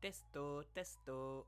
Testo, testo.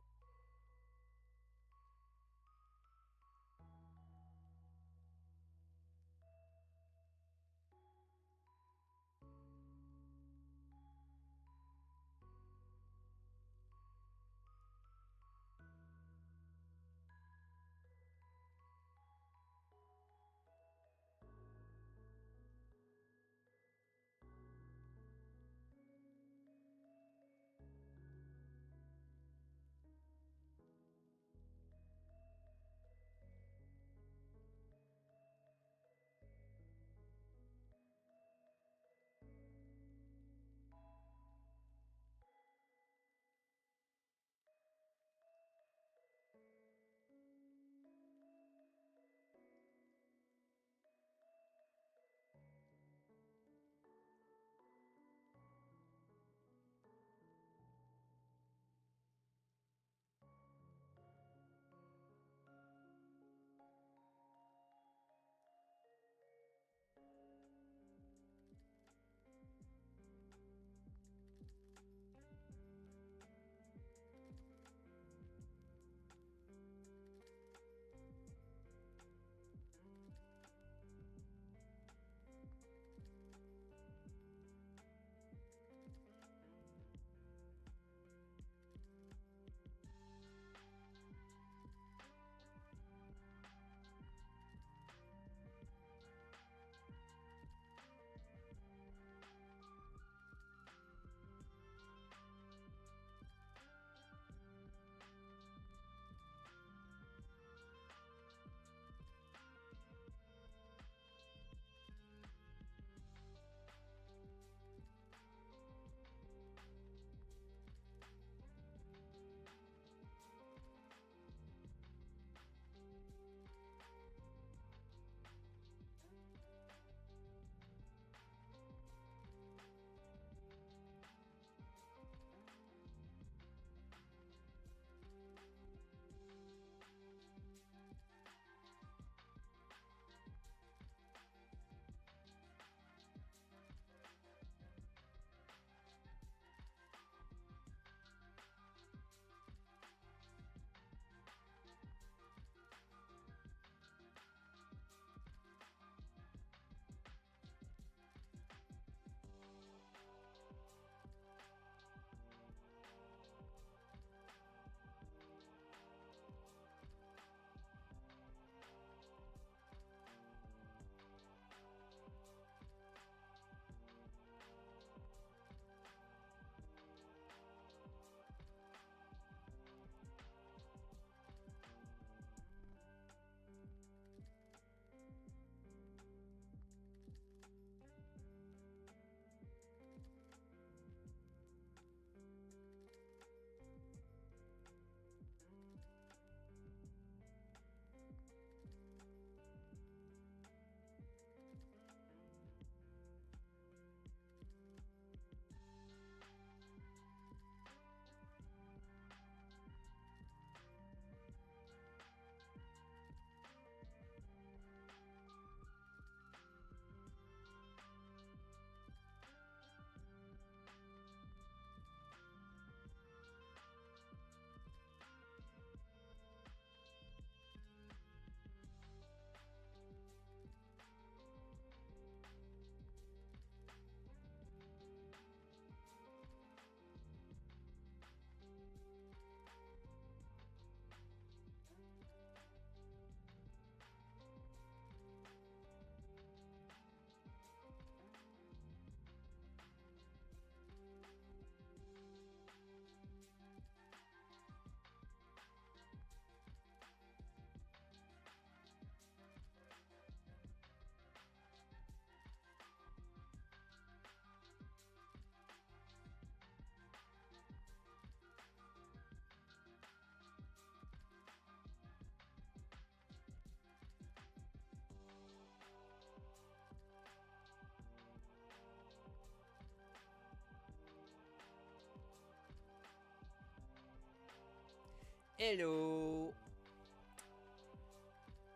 Hello!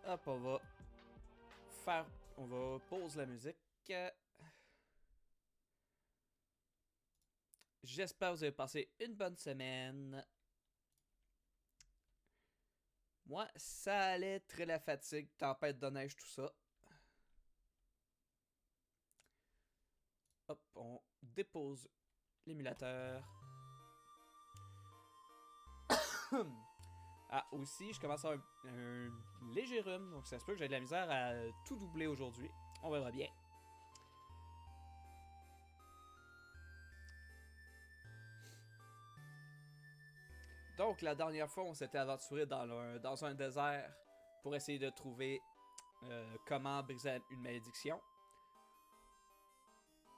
Hop, on va pause la musique. J'espère que vous avez passé une bonne semaine. Moi, ça allait très la fatigue, tempête de neige, tout ça. Hop, on dépose l'émulateur. Ah, aussi, je commence à avoir un léger rhume, donc ça se peut que j'ai de la misère à tout doubler aujourd'hui. On verra bien. Donc, la dernière fois, on s'était aventuré dans un désert pour essayer de trouver comment briser une malédiction.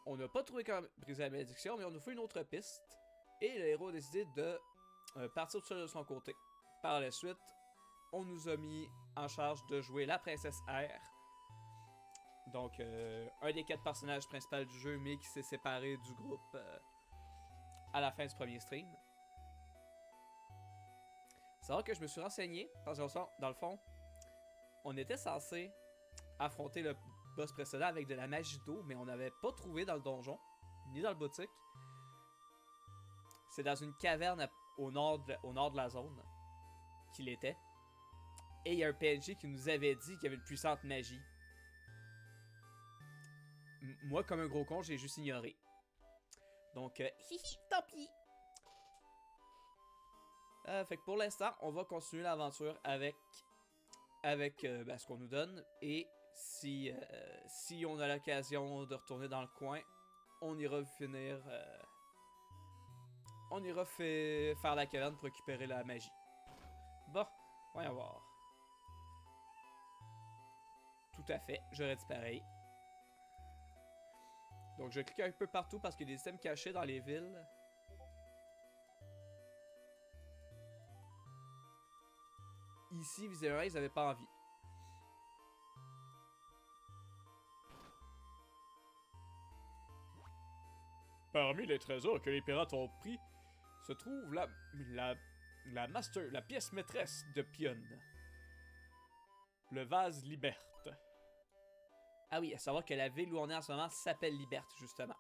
On n'a pas trouvé comment briser la malédiction, mais on a fait une autre piste. Et le héros a décidé de partir tout seul de son côté. Par la suite, on nous a mis en charge de jouer la princesse R. Donc, un des 4 personnages principaux du jeu, mais qui s'est séparé du groupe à la fin du premier stream. C'est vrai que je me suis renseigné, parce que dans le fond, on était censé affronter le boss précédent avec de la magie d'eau, mais on n'avait pas trouvé dans le donjon, ni dans le boutique. C'est dans une caverne au nord de la zone qu'il était. Et il y a un PNJ qui nous avait dit qu'il y avait une puissante magie. Moi, comme un gros con, j'ai juste ignoré. Donc, hihi, tant pis. Fait que pour l'instant, on va continuer l'aventure avec ce qu'on nous donne. Et si on a l'occasion de retourner dans le coin, on ira finir... on ira faire la caverne pour récupérer la magie. Bon, voyons voir. Tout à fait, j'aurais dit pareil. Donc je clique un peu partout parce qu'il y a des items cachés dans les villes. Ici, visiblement, ils n'avaient pas envie. Parmi les trésors que les pirates ont pris, se trouve la pièce maîtresse de Pion. Le vase Liberte. Ah oui, à savoir que la ville où on est en ce moment s'appelle Liberte, justement.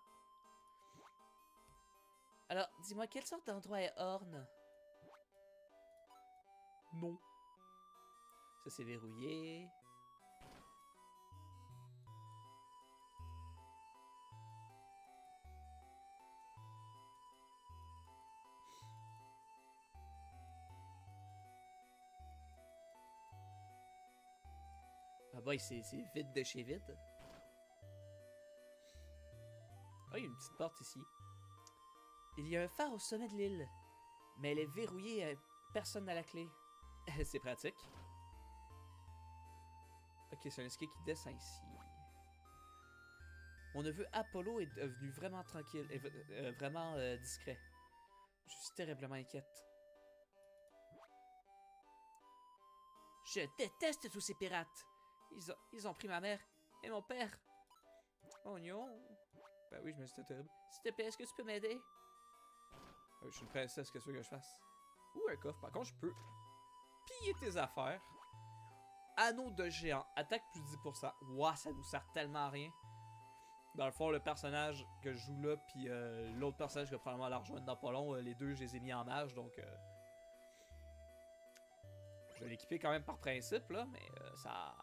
Alors, dis-moi, quelle sorte d'endroit est Horn? Non. Ça, c'est verrouillé. Ah boy, c'est vide de chez vide. Ah, il y a une petite porte ici. Il y a un phare au sommet de l'île, mais elle est verrouillée, personne n'a la clé. C'est pratique. Ok, c'est un escalier qui descend ici. Mon neveu Apollo est devenu vraiment tranquille, et vraiment discret. Je suis terriblement inquiète. Je déteste tous ces pirates. Ils ont pris ma mère et mon père. Oh non. Ben oui, je me suis terrible. S'il te plaît, est-ce que tu peux m'aider? Je suis une princesse, qu'est-ce que tu veux que je fasse? Ouh, un coffre. Par contre, je peux piller tes affaires. Anneau de géant, attaque plus 10%. Ouah, ça nous sert tellement à rien. Dans le fond, le personnage que je joue là, puis l'autre personnage qui va probablement la rejoindre dans pas long, les deux, je les ai mis en mage, donc... je vais l'équiper quand même par principe, là, mais ça...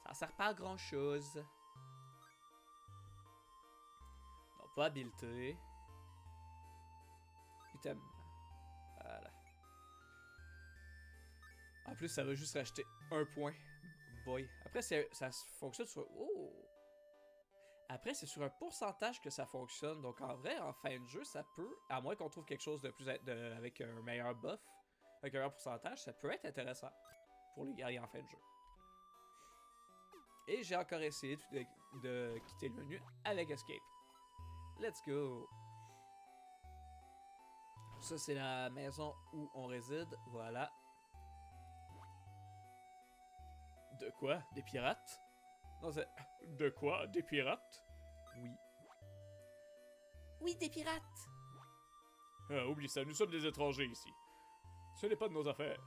Ça sert pas à grand-chose. Non, pas habileté. Item. Voilà. En plus, ça va juste racheter un point. Boy. Après, ça fonctionne sur... Oh! Après, c'est sur un pourcentage que ça fonctionne. Donc, en vrai, en fin de jeu, ça peut... À moins qu'on trouve quelque chose de plus... avec un meilleur buff, avec un meilleur pourcentage, ça peut être intéressant pour les guerriers en fin de jeu. Et j'ai encore essayé de quitter le menu avec Escape. Let's go! Ça, c'est la maison où on réside. Voilà. De quoi? Des pirates? Non, c'est... De quoi? Des pirates? Oui. Oui, des pirates! Ah, oublie ça, nous sommes des étrangers ici. Ce n'est pas de nos affaires.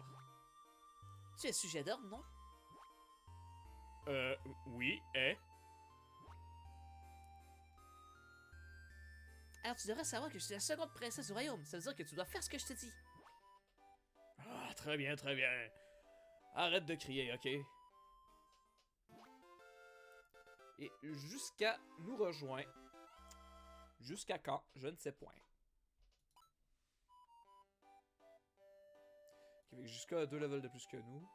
Tu es sujet d'ordre, non? Oui, et? Alors tu devrais savoir que je suis la seconde princesse du royaume. Ça veut dire que tu dois faire ce que je te dis. Ah, très bien, très bien. Arrête de crier, ok? Et jusqu'à nous rejoindre. Jusqu'à quand? Je ne sais point. Okay, jusqu'à 2 levels de plus que nous.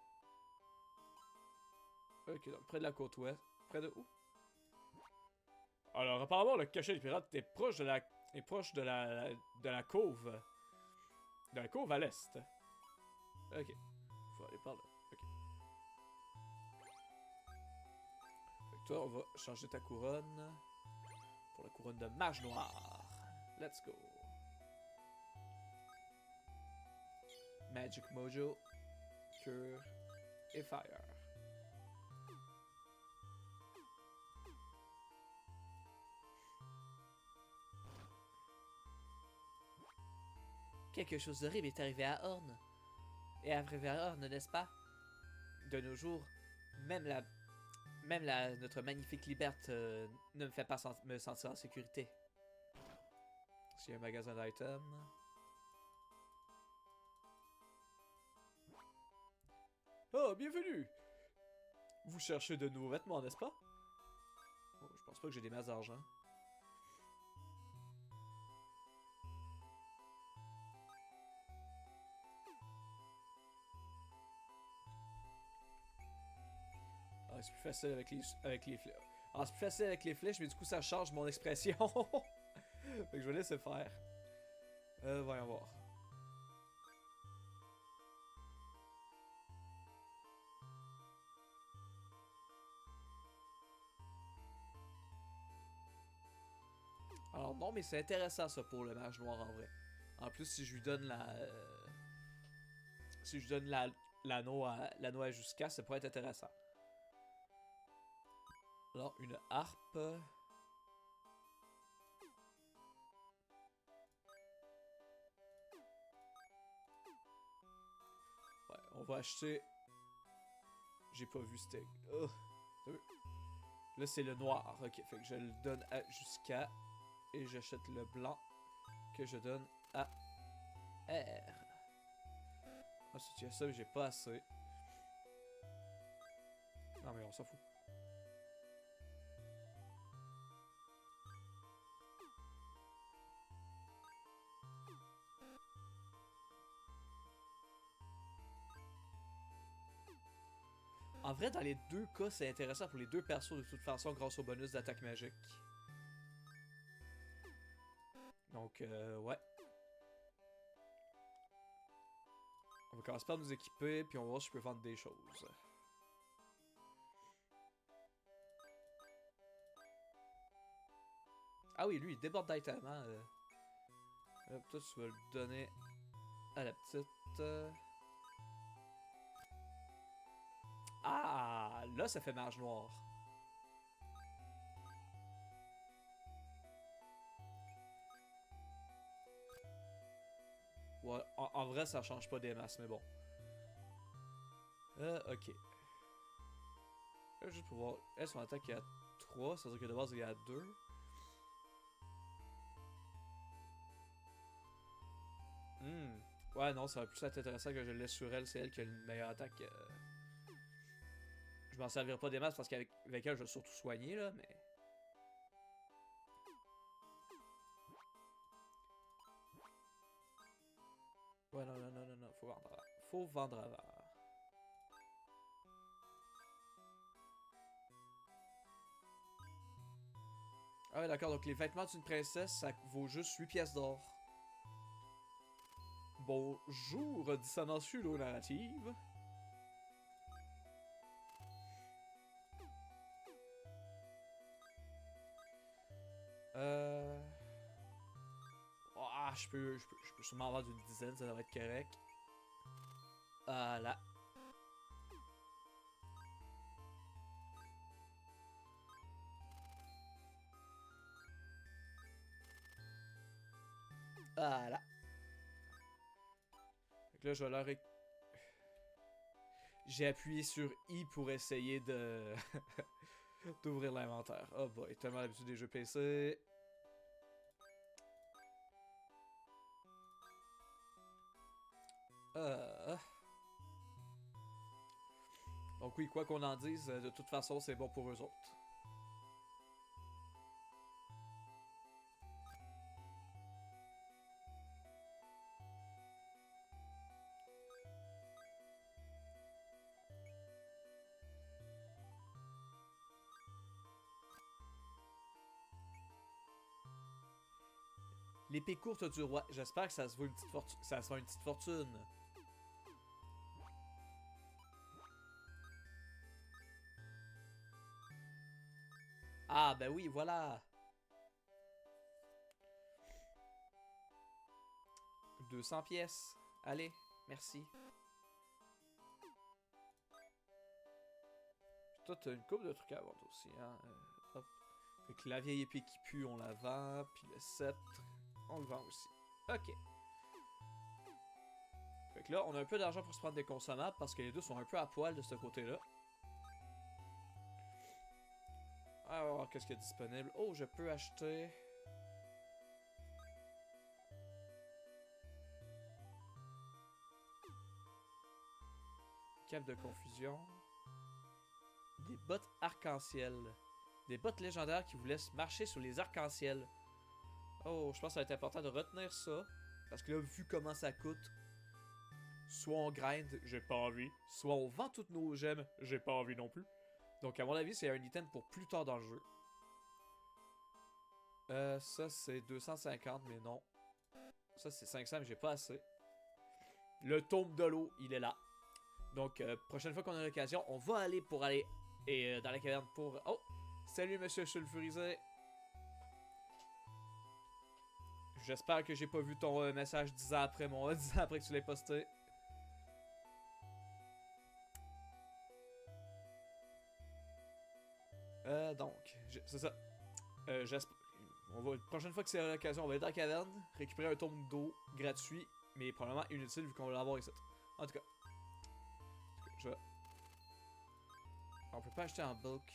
Ok, donc près de la côte ouest. Près de où? Alors, apparemment, le cachet des pirates est proche de la... est proche de la cove. De la cove à l'est. Ok. Faut aller par là. Ok. Fait que toi, on va changer ta couronne. Pour la couronne de mage noir. Let's go. Magic Mojo. Cure. Et Fire. Quelque chose d'horrible est arrivé à Horn. Et à Horn, n'est-ce pas? De nos jours, même notre magnifique Liberte ne me fait pas me sentir en sécurité. S'il y a un magasin d'items. Oh, bienvenue! Vous cherchez de nouveaux vêtements, n'est-ce pas? Oh, je pense pas que j'ai des masses d'argent. Ah, c'est plus facile avec les flèches. Ah, c'est plus facile avec les flèches, mais du coup, ça change mon expression. Fait que je vais laisser faire. Voyons voir. Alors non, mais c'est intéressant ça pour le mage noir en vrai. En plus, si je lui donne si je donne l'anneau à Jusqu'à, ça pourrait être intéressant. Alors, une harpe. Ouais, on va acheter. J'ai pas vu c'était. Oh. Là, c'est le noir. Ok, fait que je le donne à Jusqu'à. Et j'achète le blanc que je donne à R. Ensuite, il y a ça, mais j'ai pas assez. Non, mais on s'en fout. En vrai, dans les deux cas, c'est intéressant pour les deux persos de toute façon grâce au bonus d'attaque magique. Donc, ouais. On va commencer par nous équiper, puis on va voir si je peux vendre des choses. Ah oui, lui, il déborde d'items, hein. Hop, toi, tu vas le donner à la petite. Ah, là, ça fait mage noir. Ouais, en vrai, ça change pas des masses, mais bon. Ok. Là, juste pour voir. Elle, son attaque est à 3, ça veut dire que de base, il est à 2. Ouais, non, ça va plus être intéressant que je le laisse sur elle. C'est elle qui a une meilleure attaque. Je m'en servirai pas des masses parce qu'avec elle, je vais surtout soigner, là, mais. Ouais, non, non, non, non, non. Faut vendre avant. Faut vendre avant. Ah ouais, d'accord. Donc, les vêtements d'une princesse, ça vaut juste 8 pièces d'or. Bonjour, dissonance narrative. Euh... Ah, je peux sûrement avoir une dizaine, ça devrait être correct. Là. Là. Fait que là, je vais leur... J'ai appuyé sur I pour essayer de... d'ouvrir l'inventaire. Oh boy, tellement l'habitude des jeux PC. Euh... Donc oui, quoi qu'on en dise, de toute façon, c'est bon pour eux autres. L'épée courte du roi. J'espère que ça se vaut une petite fortune. Ça se vaut une petite fortune. Ah, ben oui, voilà. 200 pièces. Allez, merci. Toi, t'as une couple de trucs à vendre aussi, hein. Hop. Fait que la vieille épée qui pue, on la vend. Puis le sceptre, on le vend aussi. Ok. Fait que là, on a un peu d'argent pour se prendre des consommables parce que les deux sont un peu à poil de ce côté-là. Alors, qu'est-ce qu'il y a disponible? Oh, je peux acheter... Cape de confusion. Des bottes arc-en-ciel. Des bottes légendaires qui vous laissent marcher sur les arcs-en-ciel. Oh, je pense que ça va être important de retenir ça. Parce que là, vu comment ça coûte, soit on grind, j'ai pas envie. Soit on vend toutes nos gemmes, j'ai pas envie non plus. Donc à mon avis, c'est un item pour plus tard dans le jeu. Ça c'est 250, mais non. Ça c'est 500, mais j'ai pas assez. Le tome de l'eau, il est là. Donc prochaine fois qu'on a l'occasion, on va aller pour aller dans la caverne pour... Oh! Salut monsieur sulfurisé! J'espère que j'ai pas vu ton message 10 ans après 10 ans après que tu l'aies posté. Donc, c'est ça. J'espère. La prochaine fois que c'est l'occasion, on va être dans la caverne, récupérer un tome d'eau gratuit, mais probablement inutile vu qu'on va l'avoir ici. En tout cas, je vais... On peut pas acheter en bulk.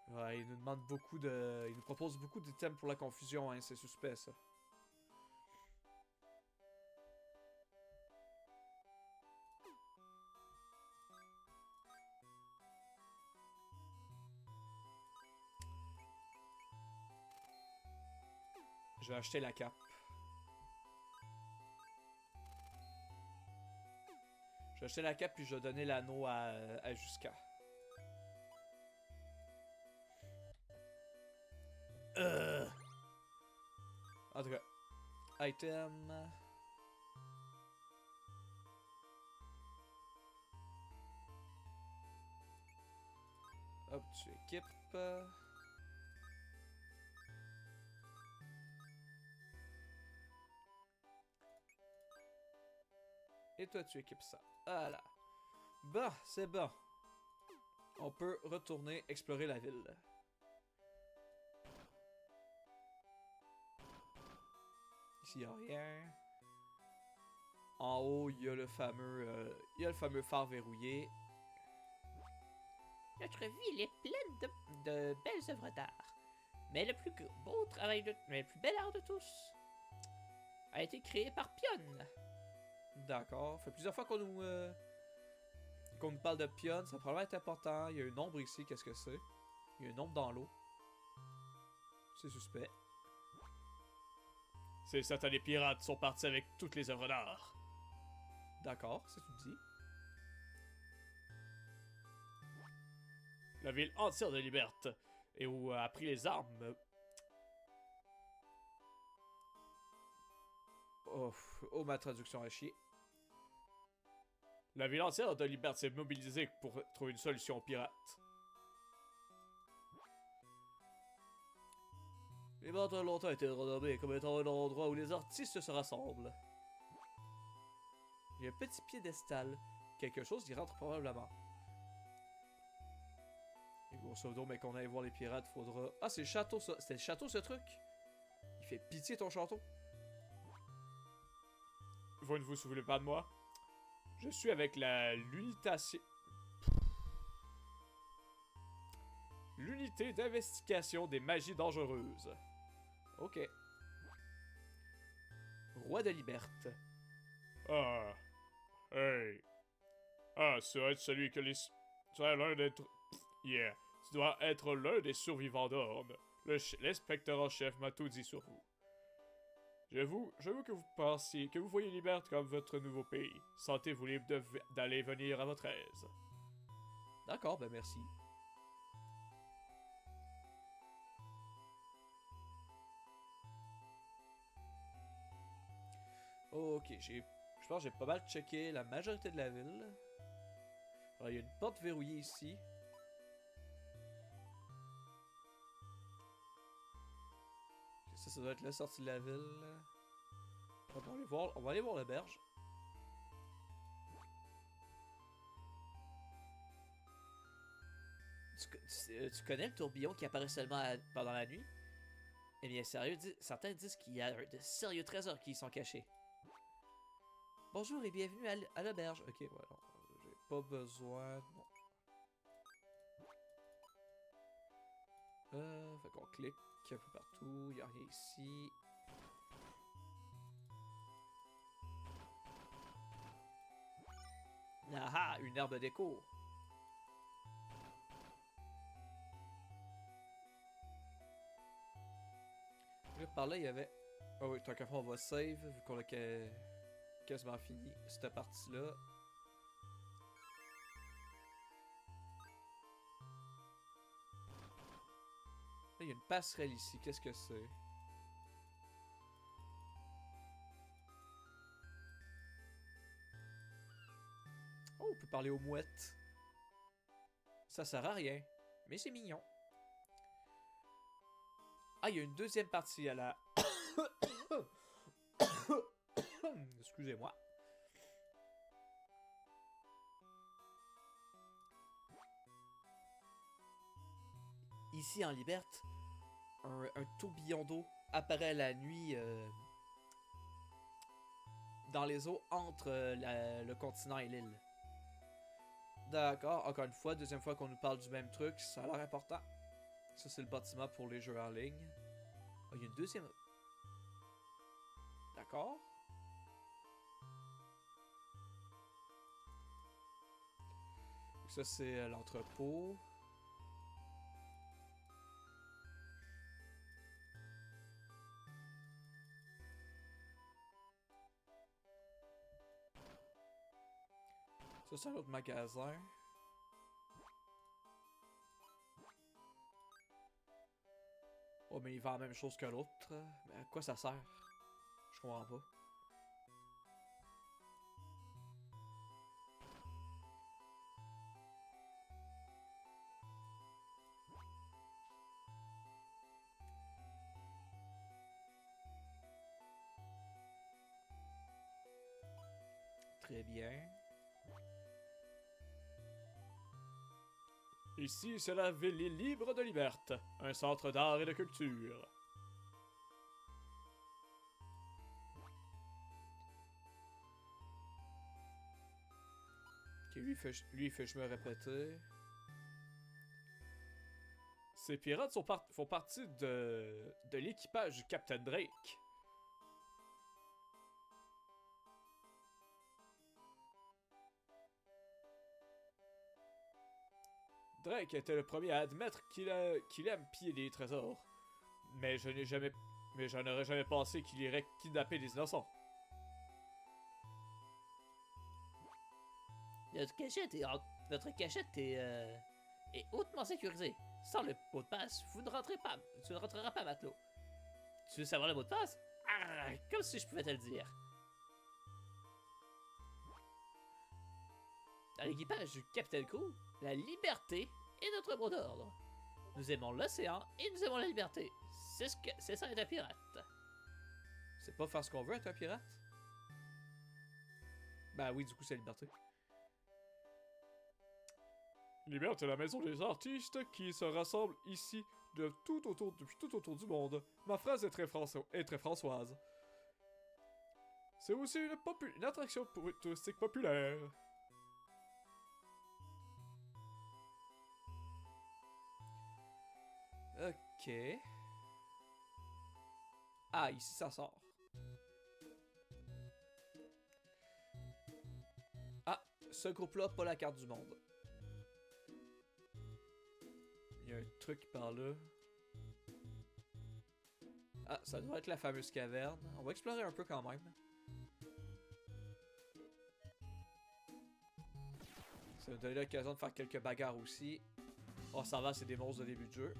Ouais, il nous demande beaucoup de... Il nous propose beaucoup d'items pour la confusion, hein, c'est suspect ça. Je vais acheter la cape. Je vais acheter la cape puis je vais donner l'anneau à Jusqu'à. En tout cas, item. Hop, tu équipes. Et toi, tu équipes ça. Voilà. Bon, c'est bon. On peut retourner explorer la ville. Ici, il n'y a rien. En haut, il y a le fameux phare verrouillé. Notre ville est pleine de belles œuvres d'art. Mais le plus beau travail mais le plus bel art de tous a été créé par Pion. D'accord. Ça fait plusieurs fois qu'on nous parle de Pion. Ça va probablement être important. Il y a une ombre ici. Qu'est-ce que c'est? Il y a une ombre dans l'eau. C'est suspect. Ces satanés pirates sont partis avec toutes les œuvres d'art. D'accord, c'est tout dit. La ville entière de Liberté et où a pris les armes. Oh, ma traduction a chier. La ville entière de Liberté s'est mobilisée pour trouver une solution aux pirates. Liberté a longtemps été renommée comme étant un endroit où les artistes se rassemblent. Il y a un petit piédestal. Quelque chose y rentre probablement. Et grosso modo, mais qu'on aille voir les pirates, faudra... Ah, c'est le château, ça. C'était le château, ce truc? Il fait pitié, ton château. Vous ne vous souvenez pas de moi? Je suis l'unité d'investigation des magies dangereuses. Ok. Roi de Liberte. Ah. Hey. Ah, ça doit être celui que les... Tu es l'un d'être... Yeah. Tu dois être l'un des survivants d'Horn. L'inspecteur en chef m'a tout dit sur vous. J'avoue que vous pensiez, que vous voyez Liberte comme votre nouveau pays. Sentez-vous libre d'aller et venir à votre aise. D'accord, ben merci. Ok, je pense que j'ai pas mal checké la majorité de la ville. Alors, il y a une porte verrouillée ici. Ça doit être la sortie de la ville. On va aller voir l'auberge. Tu connais le tourbillon qui apparaît seulement pendant la nuit? Eh bien, sérieux, certains disent qu'il y a de sérieux trésors qui y sont cachés. Bonjour et bienvenue à l'auberge. Ok, voilà. J'ai pas besoin. Non. Fait qu'on clique un peu partout. Il n'y a rien ici. Ah ah, une herbe de déco. Par là, il y avait. Ah oui, tant qu'à faire, on va save, vu qu'on a quasiment fini cette partie-là. Là, il y a une passerelle ici. Qu'est-ce que c'est? Oh, on peut parler aux mouettes. Ça sert à rien, mais c'est mignon. Ah, il y a une deuxième partie à la... Excusez-moi. Ici en Liberte, un tourbillon d'eau apparaît la nuit dans les eaux entre le continent et l'île. D'accord, encore une fois, deuxième fois qu'on nous parle du même truc, ça a l'air important. Ça, c'est le bâtiment pour les jeux en ligne. Oh, il y a une deuxième... D'accord. Ça, c'est l'entrepôt. Ça, c'est un autre magasin. Oh, mais il vend la même chose que l'autre. Mais à quoi ça sert? Je comprends pas. Très bien. Ici, c'est la ville libre de Liberte, un centre d'art et de culture. Ok, lui, il fait je me répéter. Ces pirates font partie de l'équipage du Captain Drake. Drake était le premier à admettre qu'il aime piller des trésors. Mais je n'aurais jamais pensé qu'il irait kidnapper des innocents. Notre cachette est hautement sécurisée. Sans le mot de passe, tu ne rentreras pas, matelot. Tu veux savoir le mot de passe? Ah, comme si je pouvais te le dire. Dans l'équipage du Capitaine Crew, la liberté est notre mot d'ordre. Nous aimons l'océan et nous aimons la liberté. C'est ça être un pirate. C'est pas faire ce qu'on veut être un pirate? Ben oui, du coup, c'est la liberté. Liberte est la maison des artistes qui se rassemblent ici depuis tout autour du monde. Ma phrase est très Françoise. C'est aussi une attraction touristique populaire. Ok. Ah, ici ça sort. Ah, ce groupe-là, pas la carte du monde. Il y a un truc par là. Ah, ça doit être la fameuse caverne. On va explorer un peu quand même. Ça nous donne l'occasion de faire quelques bagarres aussi. Oh, ça va, c'est des monstres de début de jeu.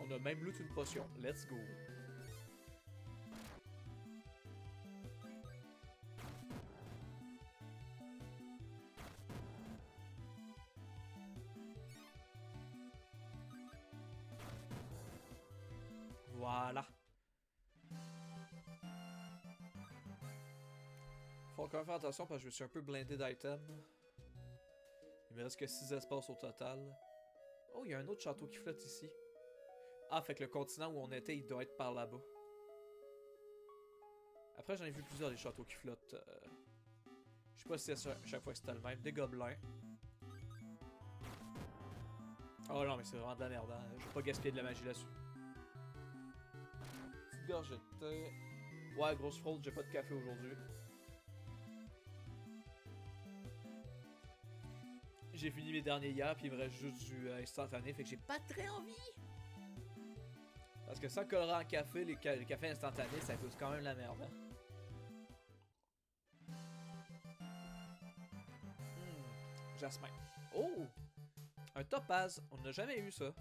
On a même loot une potion. Let's go. Voilà. Faut quand même faire attention parce que je me suis un peu blindé d'items. Il me reste que 6 espaces au total. Oh, il y a un autre château qui flotte ici. Ah, fait que le continent où on était, il doit être par là-bas. Après, j'en ai vu plusieurs des châteaux qui flottent. Je sais pas si c'est à chaque fois que c'était le même. Des gobelins. Oh non, mais c'est vraiment de la merde, hein. Je vais pas gaspiller de la magie là-dessus. Petite gorgée de thé. Ouais, grosse fraude, j'ai pas de café aujourd'hui. J'ai fini mes derniers hier, puis il me reste juste du instantané, fait que j'ai pas très envie. Parce que sans colorant en café, les cafés instantanés, ça coûte quand même la merde. Hein? Jasmin. Oh! Un topaz. On n'a jamais eu ça.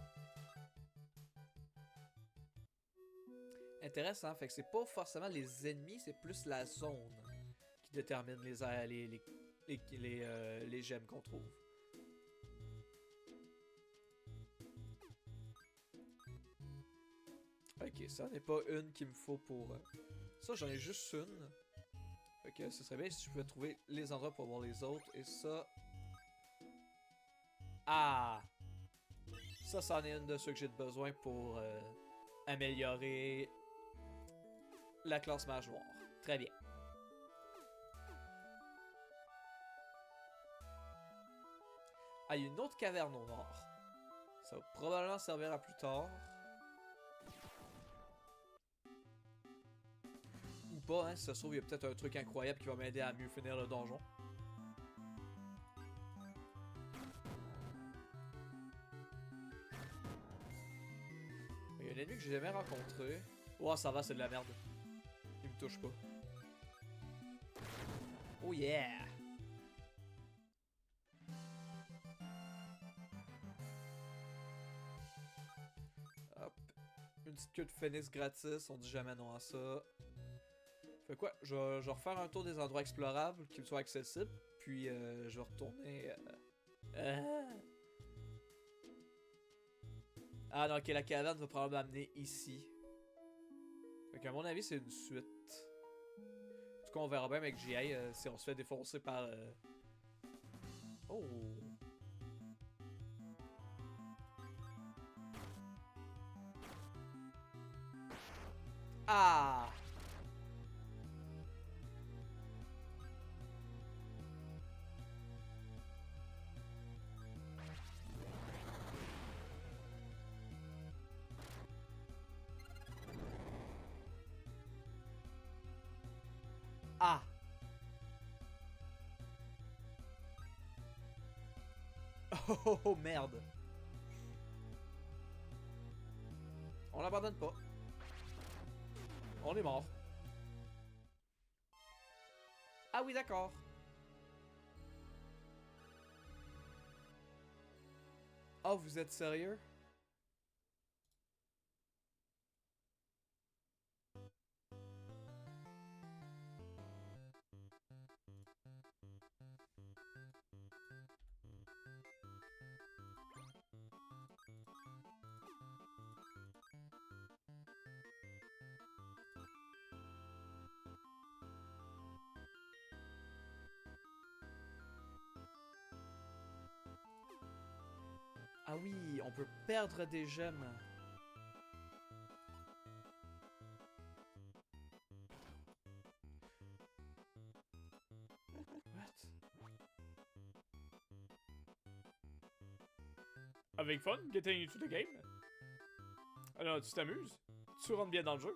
Intéressant. Fait que c'est pas forcément les ennemis, c'est plus la zone qui détermine les gemmes qu'on trouve. Ok, ça n'est pas une qu'il me faut pour... Ça, j'en ai juste une. Fait que ce serait bien si je pouvais trouver les endroits pour voir les autres. Et ça... Ah! Ça, c'en est une de ceux que j'ai besoin pour améliorer la classe mage noire. Très bien. Ah, il y a une autre caverne au nord. Ça va probablement servir à plus tard. Ou pas, hein, si ça se trouve, il y a peut-être un truc incroyable qui va m'aider à mieux finir le donjon. Il y a un ennemi que j'ai jamais rencontré. Oh, ça va, c'est de la merde. Il me touche pas. Oh yeah! Hop. Une petite queue de phénix gratis, on dit jamais non à ça. Fait quoi? Je vais refaire un tour des endroits explorables qui me soient accessibles, puis je vais retourner... Ah non, ok, la caverne va probablement m'amener ici. Fait qu'à mon avis, c'est une suite. En tout cas, on verra bien avec J.I. Si on se fait défoncer par... Oh! Ah! Ah! Oh, merde! On l'abandonne pas. On est mort. Ah oui, d'accord. Oh, vous êtes sérieux? Ah oui, on peut perdre des gemmes. Having fun, getting into the game. Alors, tu t'amuses? Tu rentres bien dans le jeu?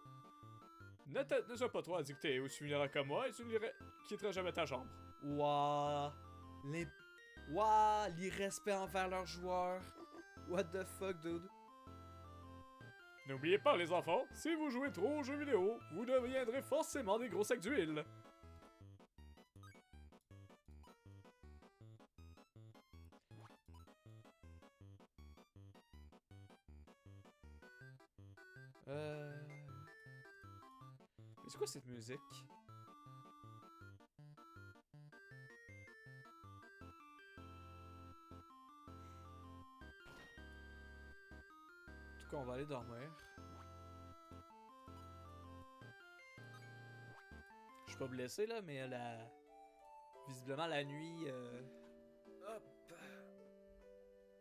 Ne sois pas trop addicté ou tu finiras comme moi et tu ne quitteras jamais ta chambre. Ouah. Ouah, l'irrespect envers leurs joueurs. What the fuck, dude? N'oubliez pas, les enfants, si vous jouez trop aux jeux vidéo, vous deviendrez forcément des gros sacs d'huile. Mais c'est quoi cette musique? En tout cas, on va aller dormir. Je suis pas blessé là, mais visiblement la nuit. Hop.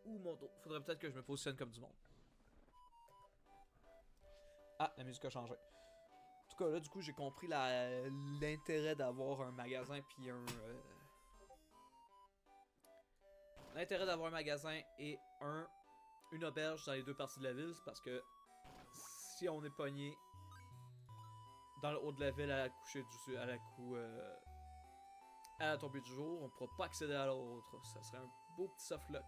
Ouh mon dos. Faudrait peut-être que je me positionne comme du monde. Ah, la musique a changé. En tout cas, là, du coup, j'ai compris l'intérêt d'avoir un magasin puis l'intérêt d'avoir un magasin et une auberge dans les deux parties de la ville, c'est parce que si on est pogné dans le haut de la ville à la tombée du jour, on pourra pas accéder à l'autre. Ça serait un beau petit softlock.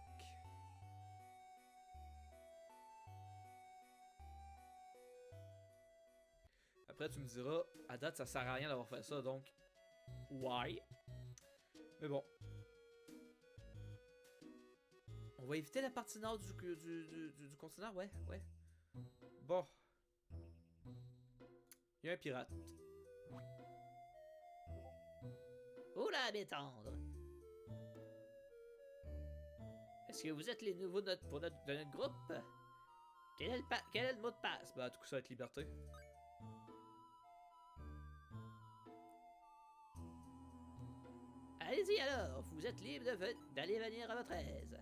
Après, tu me diras, à date, ça sert à rien d'avoir fait ça, donc. Why? Mais bon. On va éviter la partie nord du continent, ouais. Bon. Il y a un pirate. Oula, mes tendres! Est-ce que vous êtes les nouveaux de notre groupe? Quel est le mot de passe? Bah, tout ça va être liberté. Allez-y alors, vous êtes libre d'aller venir à votre aise.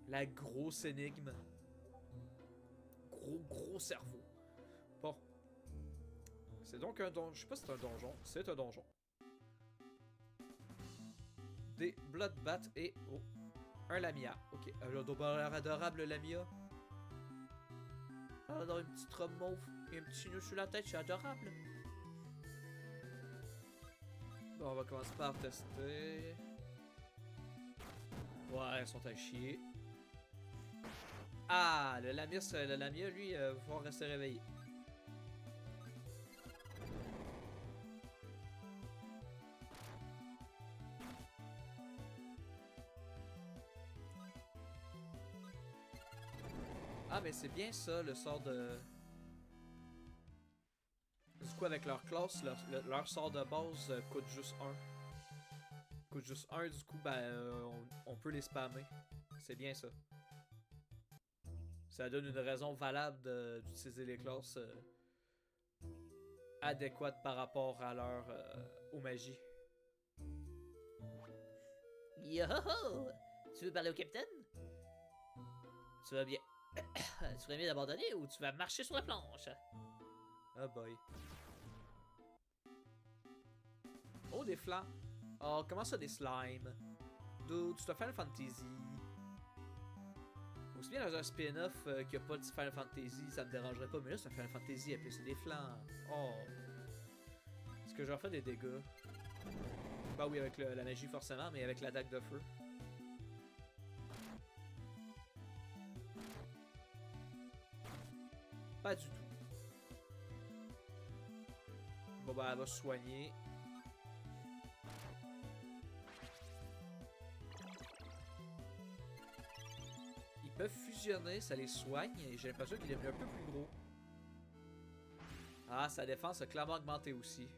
La grosse énigme. Gros cerveau. Bon. C'est donc un donjon. Je sais pas si c'est un donjon. C'est un donjon. Des Bloodbat et... Oh. Un Lamia. Ok. Un adorable Lamia. Ah, dans une petite robe mauve et un petit nœud sur la tête. C'est adorable. Bon, on va commencer par tester. Ouais, ils sont à chier. Ah, le Lamia, lui, va pouvoir rester réveillé. Ah, mais c'est bien ça, le sort de... Du coup, avec leur classe, leur sort de base coûte juste 1. Coûte juste 1, du coup, on peut les spammer. C'est bien ça. Ça donne une raison valable d'utiliser les classes adéquates par rapport à aux magies. Yo-ho-ho! Tu veux parler au capitaine? Tu vas bien. Tu ferais mieux d'abandonner ou tu vas marcher sur la planche? Oh boy. Oh, des flancs. Oh, comment ça, des slimes? Dude, tu dois Final Fantasy. Aussi bien dans un spin-off qui a pas de Final Fantasy, ça me dérangerait pas, mais là, c'est un Final Fantasy appelé c'est des flancs. Oh. Est-ce que je leur fais des dégâts? Bah oui, avec la magie forcément, mais avec la dague de feu. Pas du tout. Bon bah elle va se soigner. Ils peuvent fusionner, ça les soigne et j'ai l'impression qu'il est devenu un peu plus gros. Ah, sa défense a clairement augmenté aussi.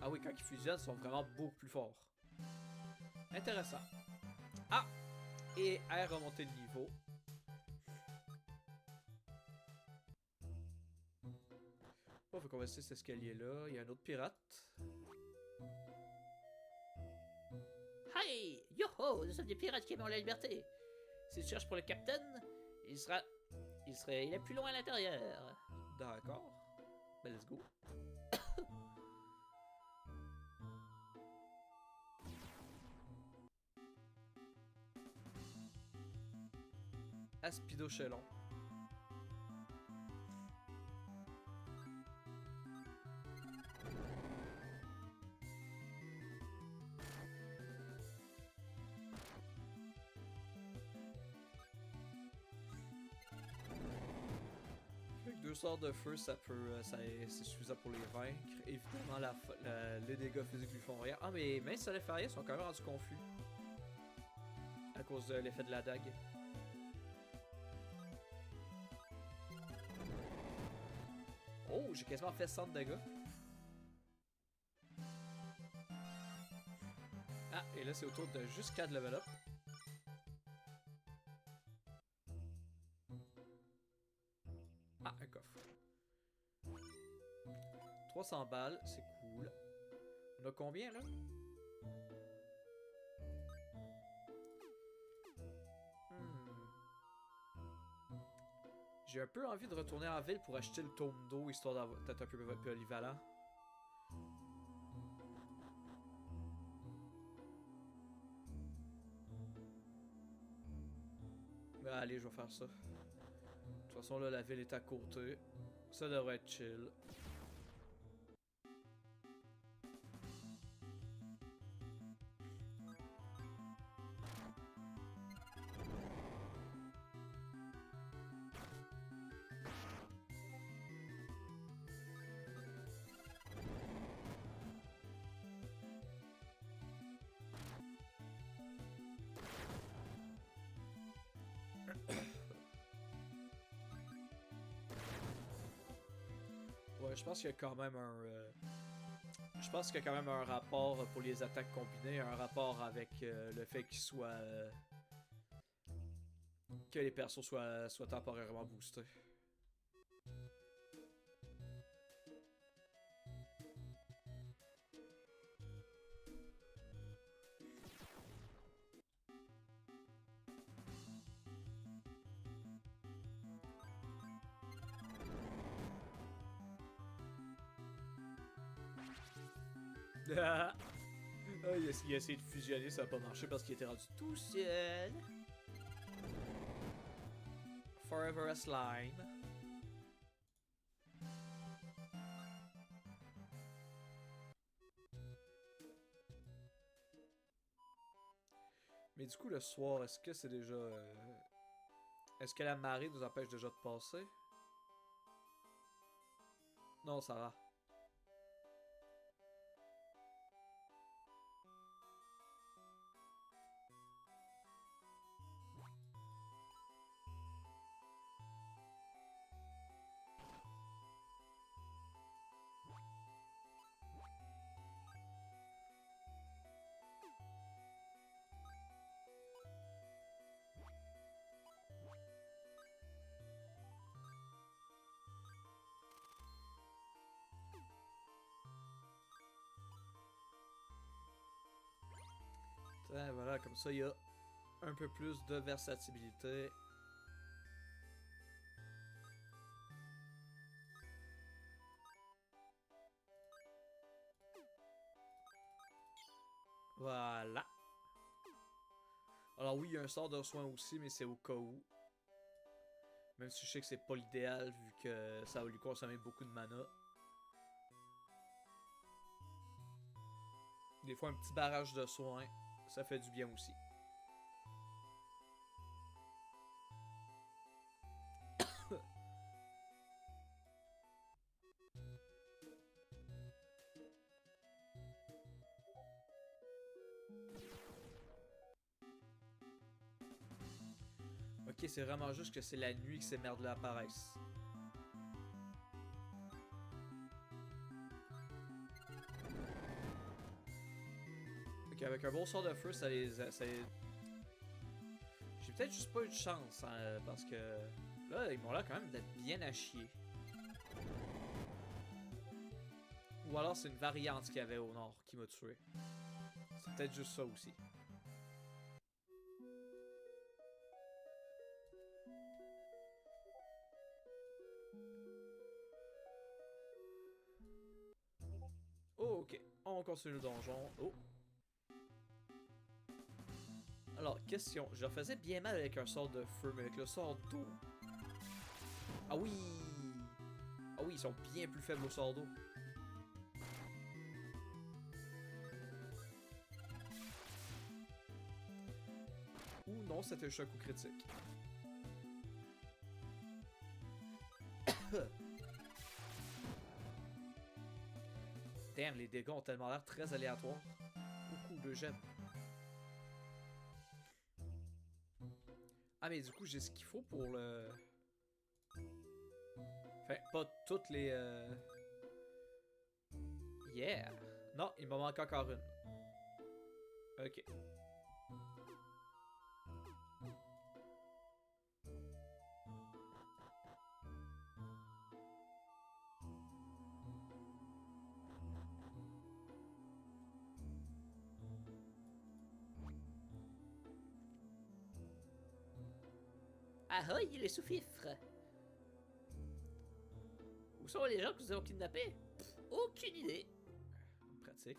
Ah oui, quand ils fusionnent, ils sont vraiment beaucoup plus forts. Intéressant. Ah! Et R remonté de niveau. Oh, faut qu'on va essayer cet escalier-là. Il y a un autre pirate. Hey! Yo-ho, nous sommes des pirates qui aiment la liberté. Si tu cherches pour le capitaine, il est plus loin à l'intérieur. D'accord. Ben, let's go. Aspido Chelon. Avec 2 sorts de feu, c'est suffisant pour les vaincre. Évidemment, les dégâts physiques lui font rien. Ah, mais même si ça les fait rien, ils sont quand même rendus confus. À cause de l'effet de la dague. Oh, j'ai quasiment fait 100 de dégâts. Ah, et là, c'est au tour de juste 4 level up. Ah, un coffre. 300 balles, c'est cool. On a combien, là? J'ai un peu envie de retourner en ville pour acheter le tome d'eau, histoire d'avoir peut-être un peu polyvalent. Ben, allez, je vais faire ça. De toute façon, là, la ville est à côté. Ça devrait être chill. Ouais, je pense qu'il y a quand même je pense qu'il y a quand même un rapport pour les attaques combinées, un rapport avec le fait qu'il soit... que les persos soient temporairement boostés. Ah, il a essayé de fusionner, ça n'a pas marché parce qu'il était rendu tout seul. Forever a slime. Mais du coup, le soir, est-ce que c'est déjà... Est-ce que la marée nous empêche déjà de passer? Non, ça va. Voilà, comme ça, il y a un peu plus de versatilité. Voilà. Alors oui, il y a un sort de soin aussi, mais c'est au cas où. Même si je sais que c'est pas l'idéal, vu que ça va lui consommer beaucoup de mana. Des fois, un petit barrage de soins, ça fait du bien aussi. Ok, c'est vraiment juste que c'est la nuit que ces merdes-là apparaissent. Ok, avec un bon sort de feu, ça les... J'ai peut-être juste pas eu de chance, hein, parce que... Là, ils m'ont l'air quand même d'être bien à chier. Ou alors c'est une variante qu'il y avait au nord qui m'a tué. C'est peut-être juste ça aussi. On continue le donjon. Oh. Alors, question. Je leur faisais bien mal avec un sort de feu, mais avec le sort d'eau. Ah oui! Ah oui, ils sont bien plus faibles au sort d'eau. Ou non, c'était un choc ou critique. Damn, les dégâts ont tellement l'air très aléatoires. Beaucoup de gemmes. Ah, mais du coup, j'ai ce qu'il faut pour le... Enfin, pas toutes les... Yeah! Non, il m'en manque encore une. Ok. Ahoy, les sous-fifres! Où sont les gens que nous avons kidnappés? Aucune idée. Pratique.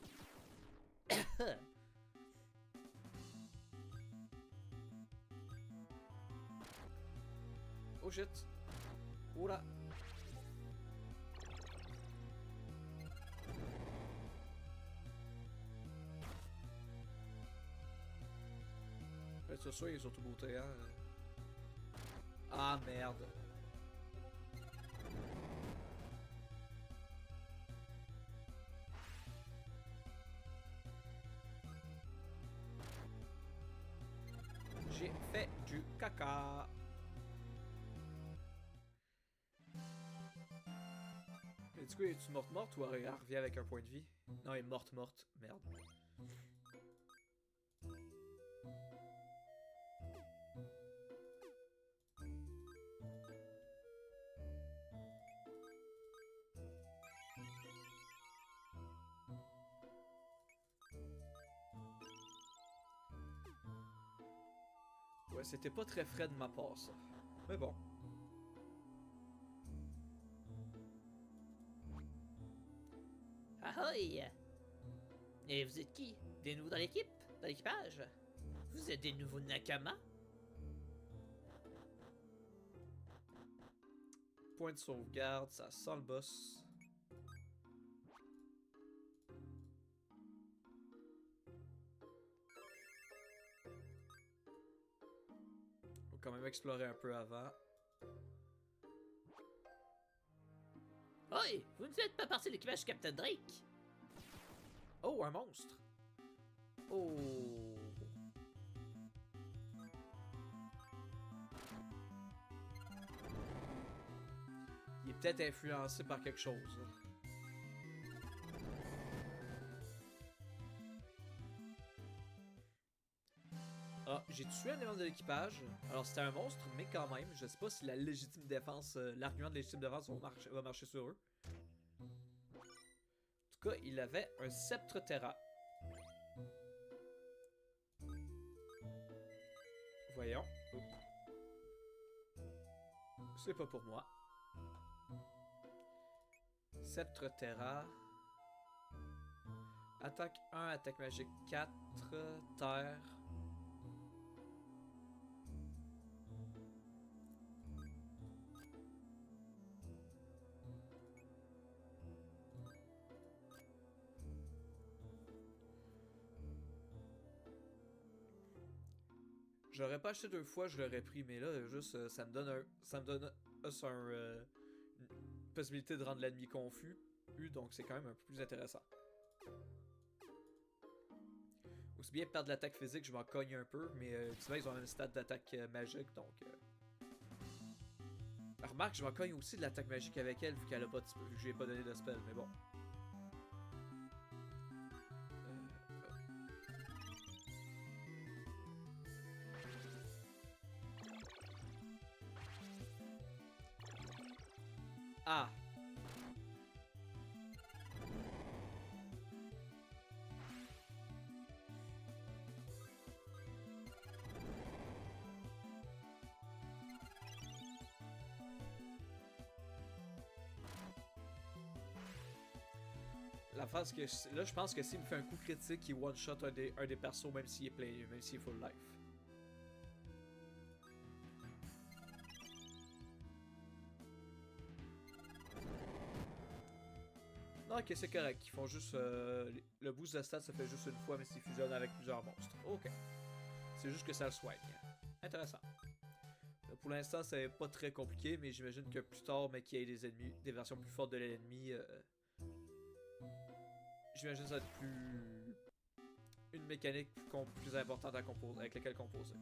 Oh shit. Oula. C'est sûr, ils sont tout beauté, hein. Ah merde. J'ai fait du caca. Et du coup, es-tu morte ou elle revient avec un point de vie? Non, elle est morte. Merde. Ouais, c'était pas très frais de ma part, ça. Mais bon. Ahoy! Et vous êtes qui? Des nouveaux dans l'équipe? Dans l'équipage? Vous êtes des nouveaux Nakama? Point de sauvegarde, ça sent le boss. Faut quand même explorer un peu avant. Oi! Vous ne faites pas partie de l'équipage du Captain Drake? Oh, un monstre! Oh! Il est peut-être influencé par quelque chose. Ah, j'ai tué un élément de l'équipage. Alors c'était un monstre, mais quand même, je sais pas si la légitime défense, l'argument de légitime défense va marcher sur eux. En tout cas, il avait un sceptre terra. Voyons. Oh. C'est pas pour moi. Sceptre terra. Attaque 1, attaque magique 4, terre. J'aurais pas acheté deux fois, je l'aurais pris, mais là, juste, ça me donne une possibilité de rendre l'ennemi confus, donc c'est quand même un peu plus intéressant. Aussi bien perdre l'attaque physique, je m'en cogne un peu, mais souvent ils ont un stade d'attaque magique, donc... Remarque, je m'en cogne aussi de l'attaque magique avec elle, vu qu'elle a pas de... vu que je lui ai pas donné de spell, mais bon. Ah! La phase que là, je pense que s'il me fait un coup critique, il one-shot un des persos, même s'il est play, même s'il est full life. Non, ok, c'est correct. Ils font juste. Le boost de stats, ça fait juste une fois, mais c'est fusionne avec plusieurs monstres. Ok. C'est juste que ça le soigne. Intéressant. Pour l'instant, c'est pas très compliqué, mais j'imagine que plus tard, mais qu'il y ait des ennemis, des versions plus fortes de l'ennemi, j'imagine que ça va être plus. Une mécanique plus importante à composer, avec laquelle composer.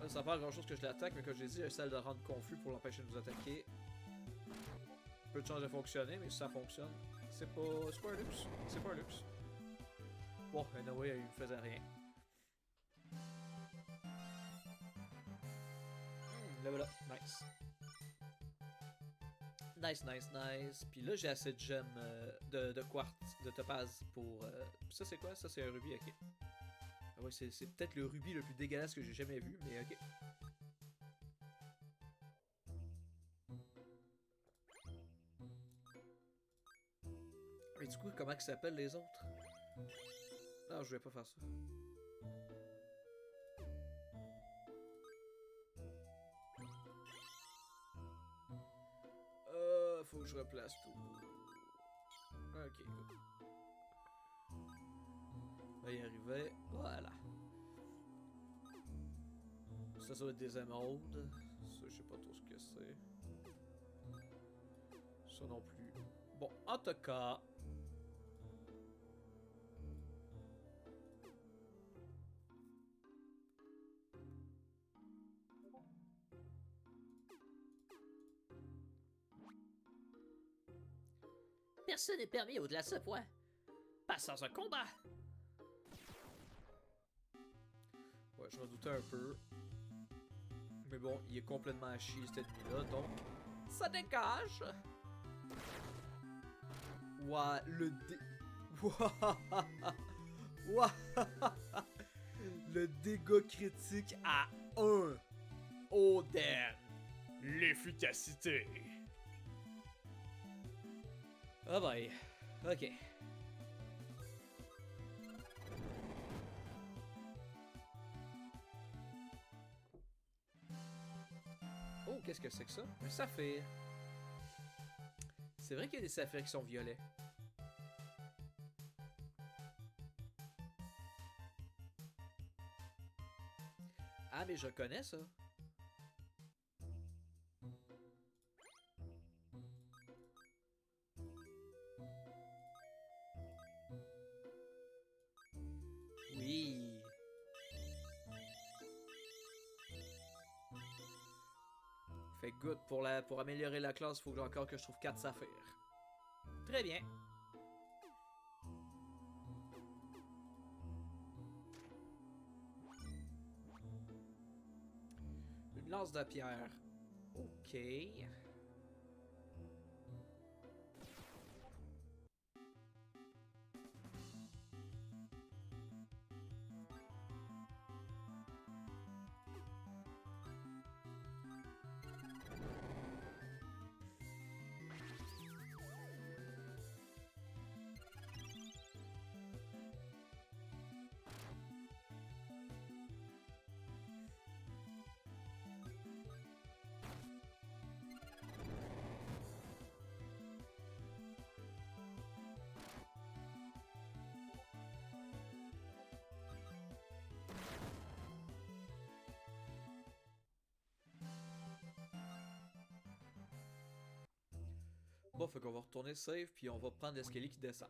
Là, ça fait grand chose que je l'attaque, mais comme je l'ai dit, j'essaie de le rendre confus pour l'empêcher de nous attaquer. Peu de chance de fonctionner, mais si ça fonctionne, c'est pas un luxe. C'est pas un luxe. Bon, anyway, il me faisait rien. Là voilà, nice. Nice. Puis là, j'ai assez de gemmes de quartz, de topaz pour. Ça, c'est quoi? Ça, c'est un rubis, ok. Ah ouais, c'est peut-être le rubis le plus dégueulasse que j'ai jamais vu, mais ok. Mais du coup, comment ils s'appellent les autres? Non, je vais pas faire ça. Faut que je replace tout. Ok, good. On va y arriver. Voilà. Ça va être des émeraudes. Ça, je sais pas trop ce que c'est. Ça non plus. Bon, en tout cas. Personne n'est permis au-delà de ce point. Pas sans un combat. Ouais, je m'en doutais un peu. Mais bon, il est complètement à chier cet ennemi-là, donc. Ça dégage! Ouah, le dé. Ouah! Le dégât critique à 1. Oh damn! L'efficacité. Oh boy. Ok. Oh, qu'est-ce que c'est que ça? Un saphir. C'est vrai qu'il y a des saphirs qui sont violets. Ah, mais je connais ça. Oui. Fait good. Pour améliorer la classe, il faut encore que je trouve 4 saphirs. Très bien. Une lance de pierre. Ok. Bon, fait qu'on va retourner save, puis on va prendre l'escalier qui descend.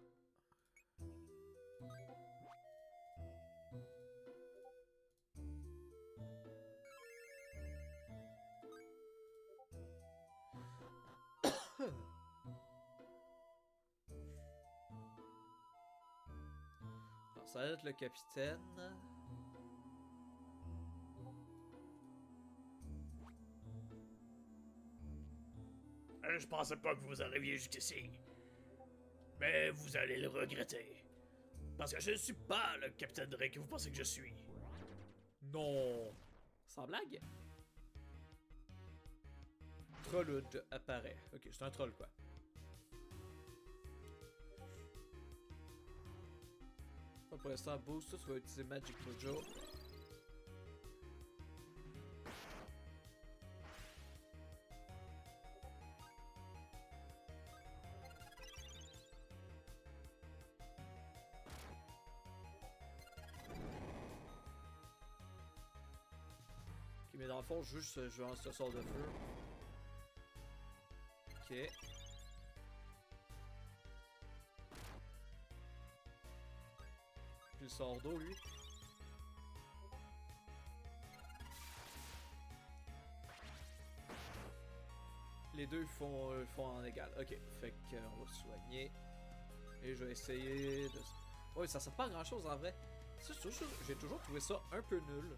Alors, ça va être le capitaine. Je pensais pas que vous arriviez jusqu'ici. Mais vous allez le regretter. Parce que je ne suis pas le Capitaine Drake que vous pensez que je suis. Non. Sans blague? Trollud apparaît. Ok, c'est un troll quoi. Pour l'instant, boost, ça, tu vas utiliser Magic Mojo. Ok, mais dans le fond, juste jouer ce sort de feu. Ok. Puis le sort d'eau, lui. Les deux font en égal. Ok, fait qu'on va se soigner. Et je vais essayer de... Ouais, ça sert pas à grand chose en vrai. J'ai toujours trouvé ça un peu nul.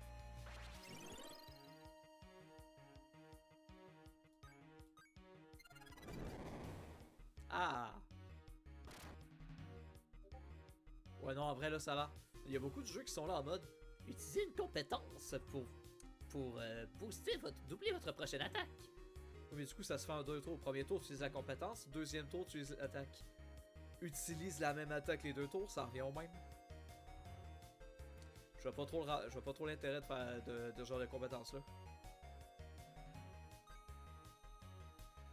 Ah! Ouais, non, en vrai, là, ça va. Il y a beaucoup de jeux qui sont là en mode. Utilisez une compétence pour booster doubler votre prochaine attaque. Oui, mais du coup, ça se fait en deux tours. Premier tour, tu utilises la compétence. Deuxième tour, tu utilises l'attaque. Utilise la même attaque les deux tours, ça revient au même. Je vois pas trop l'intérêt de faire de ce genre de compétence là.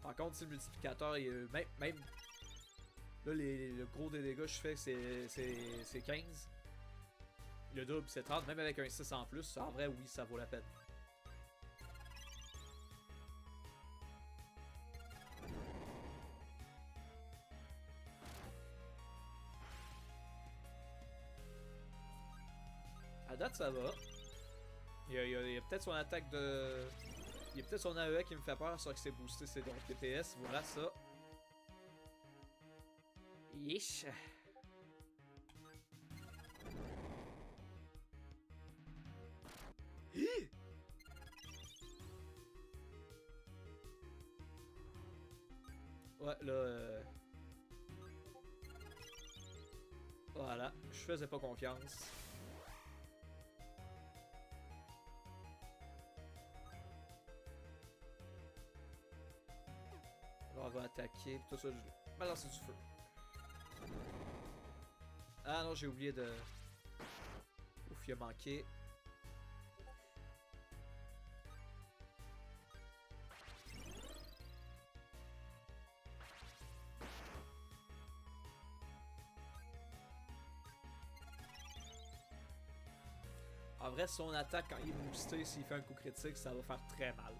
Par contre, si le multiplicateur est même là le gros des dégâts que je fais c'est 15. Le double c'est 30, même avec un 6 en plus, en vrai oui ça vaut la peine. À date ça va. Il y a peut-être son attaque de... Il y a peut-être son AEA qui me fait peur, ça que c'est boosté, c'est donc TPS, voilà ça. Yeesh. Ouais, là... Voilà, je faisais pas confiance. Alors on va attaquer, pis tout ça, je vais balancer du feu. Ah non, j'ai oublié de... Ouf, il a manqué. En vrai, son attaque, quand il est boosté, s'il fait un coup critique, ça va faire très mal.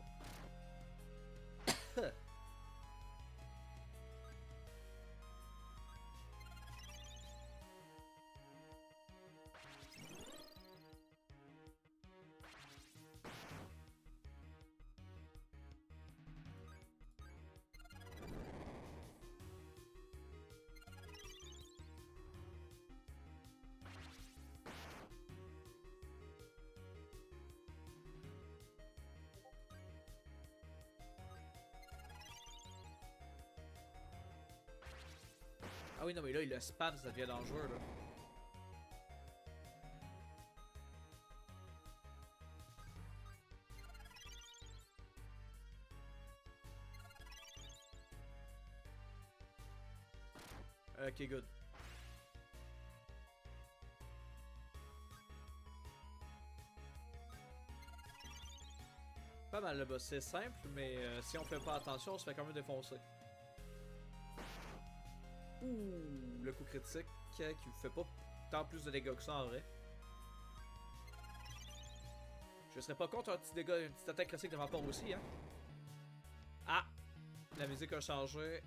Ah oui, non, mais là, il le spam, ça devient dangereux, là. Ok, good. Pas mal le boss, c'est simple, mais si on fait pas attention, on se fait quand même défoncer. Ouh, le coup critique qui fait pas tant plus de dégâts que ça en vrai. Je serais pas contre un petit dégât, une petite attaque classique de ma part aussi, hein. Ah! La musique a changé.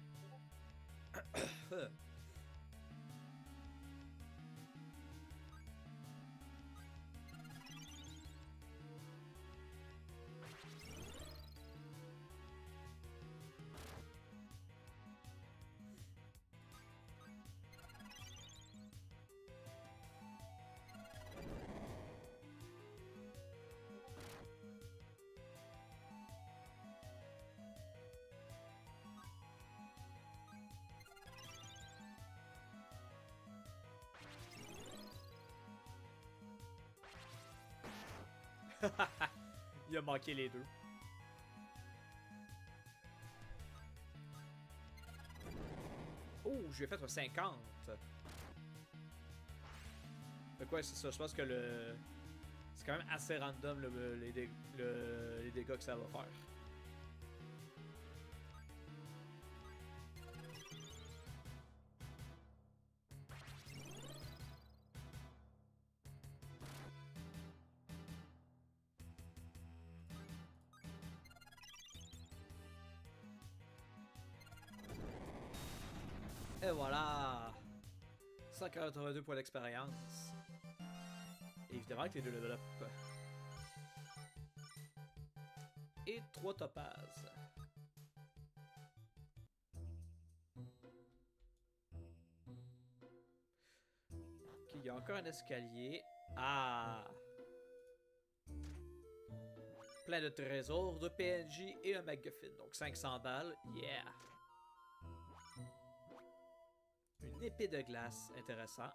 Il a manqué les deux. Oh, je lui ai fait un 50. Fait quoi, c'est ça. Je pense que le... C'est quand même assez random les dégâts que ça va faire. Et voilà! 182 points d'expérience. Évidemment que les deux level up. Et 3 topazes. Ok, il y a encore un escalier. Ah! Plein de trésors, de PNJ et un MacGuffin. Donc 500 balles. Yeah! Une épée de glace, intéressant.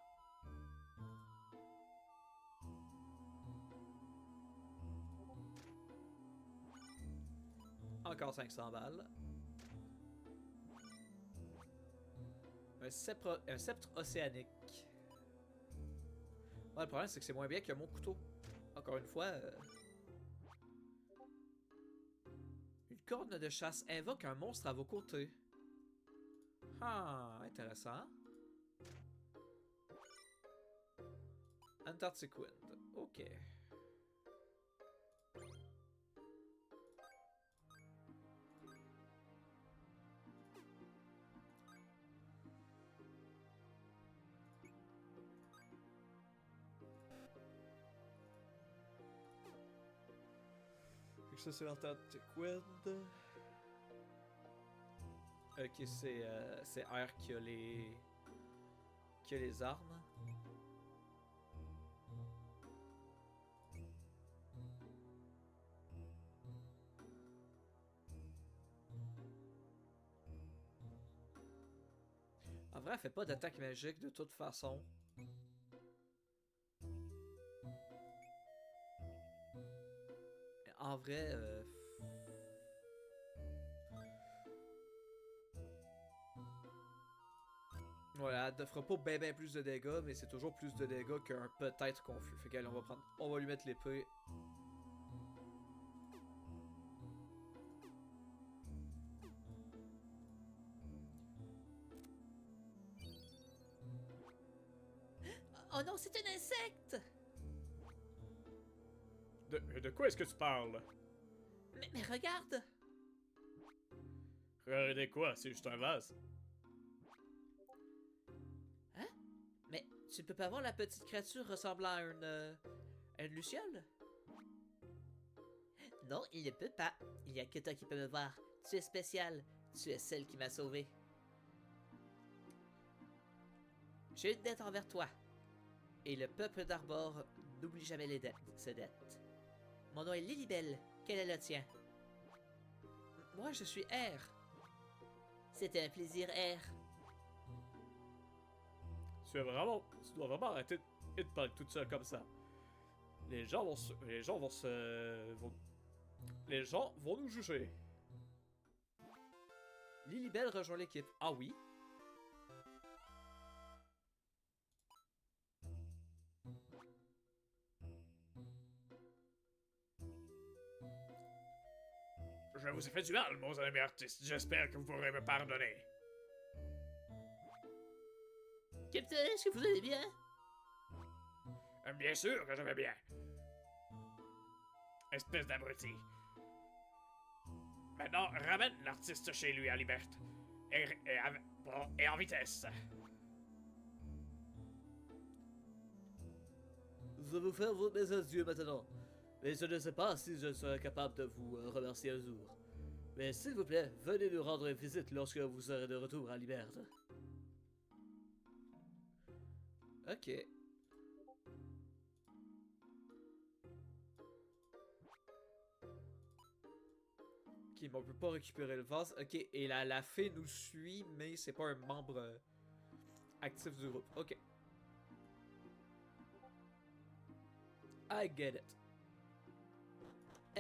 Encore 500 balles. Un sceptre océanique. Ouais, le problème, c'est que c'est moins bien que mon couteau. Encore une fois. Une corne de chasse invoque un monstre à vos côtés. Ah, intéressant. Antarctic Wind. Ok. Ça, c'est l'Antarctic Wind. Ok, c'est Air qui a les armes. En vrai, elle fait pas d'attaque magique de toute façon. En vrai, voilà, elle ne fera pas ben plus de dégâts, mais c'est toujours plus de dégâts qu'un peut-être confus. Fait qu'allez, on va lui mettre l'épée. Oh non, c'est un insecte! De quoi est-ce que tu parles? Mais regarde! Regardez quoi? C'est juste un vase. Hein? Mais tu peux pas voir la petite créature ressemblant à une luciole? Non, il ne peut pas. Il n'y a que toi qui peux me voir. Tu es spécial. Tu es celle qui m'a sauvé. J'ai une dette envers toi. Et le peuple d'Arbor n'oublie jamais ses dettes. Mon nom est Lilibelle. Quel est le tien? Moi, je suis R. C'était un plaisir, R. Tu dois vraiment arrêter de parler toute seule comme ça. Les gens vont nous juger. Lilibelle rejoint l'équipe. Ah oui? Je vous ai fait du mal, mon ami artiste. J'espère que vous pourrez me pardonner. Capitaine, est-ce que vous allez bien? Bien sûr que je vais bien. Espèce d'abruti. Maintenant, ramène l'artiste chez lui à liberté. Et en vitesse. Je vais vous faire mes adieux maintenant. Mais je ne sais pas si je serai capable de vous remercier un jour. Mais s'il vous plaît, venez nous rendre visite lorsque vous serez de retour à Liberte. Ok. Ok, mais on peut pas récupérer le vase. Ok, et la fée nous suit, mais c'est pas un membre actif du groupe. Ok. I get it.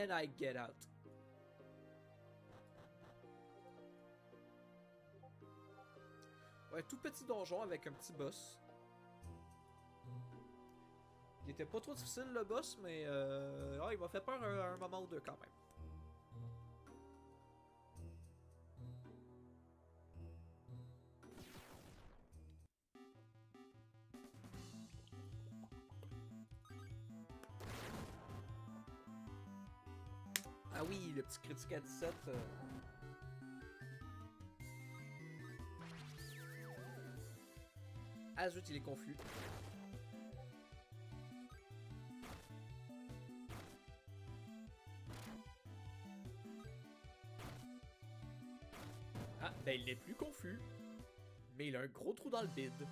And I get out. Ouais, tout petit donjon avec un petit boss. Il était pas trop difficile le boss, mais il m'a fait peur un moment ou deux quand même. Ah oui, le petit critique à 17. Ah zut, il est confus. Ah, ben il n'est plus confus. Mais il a un gros trou dans le bide.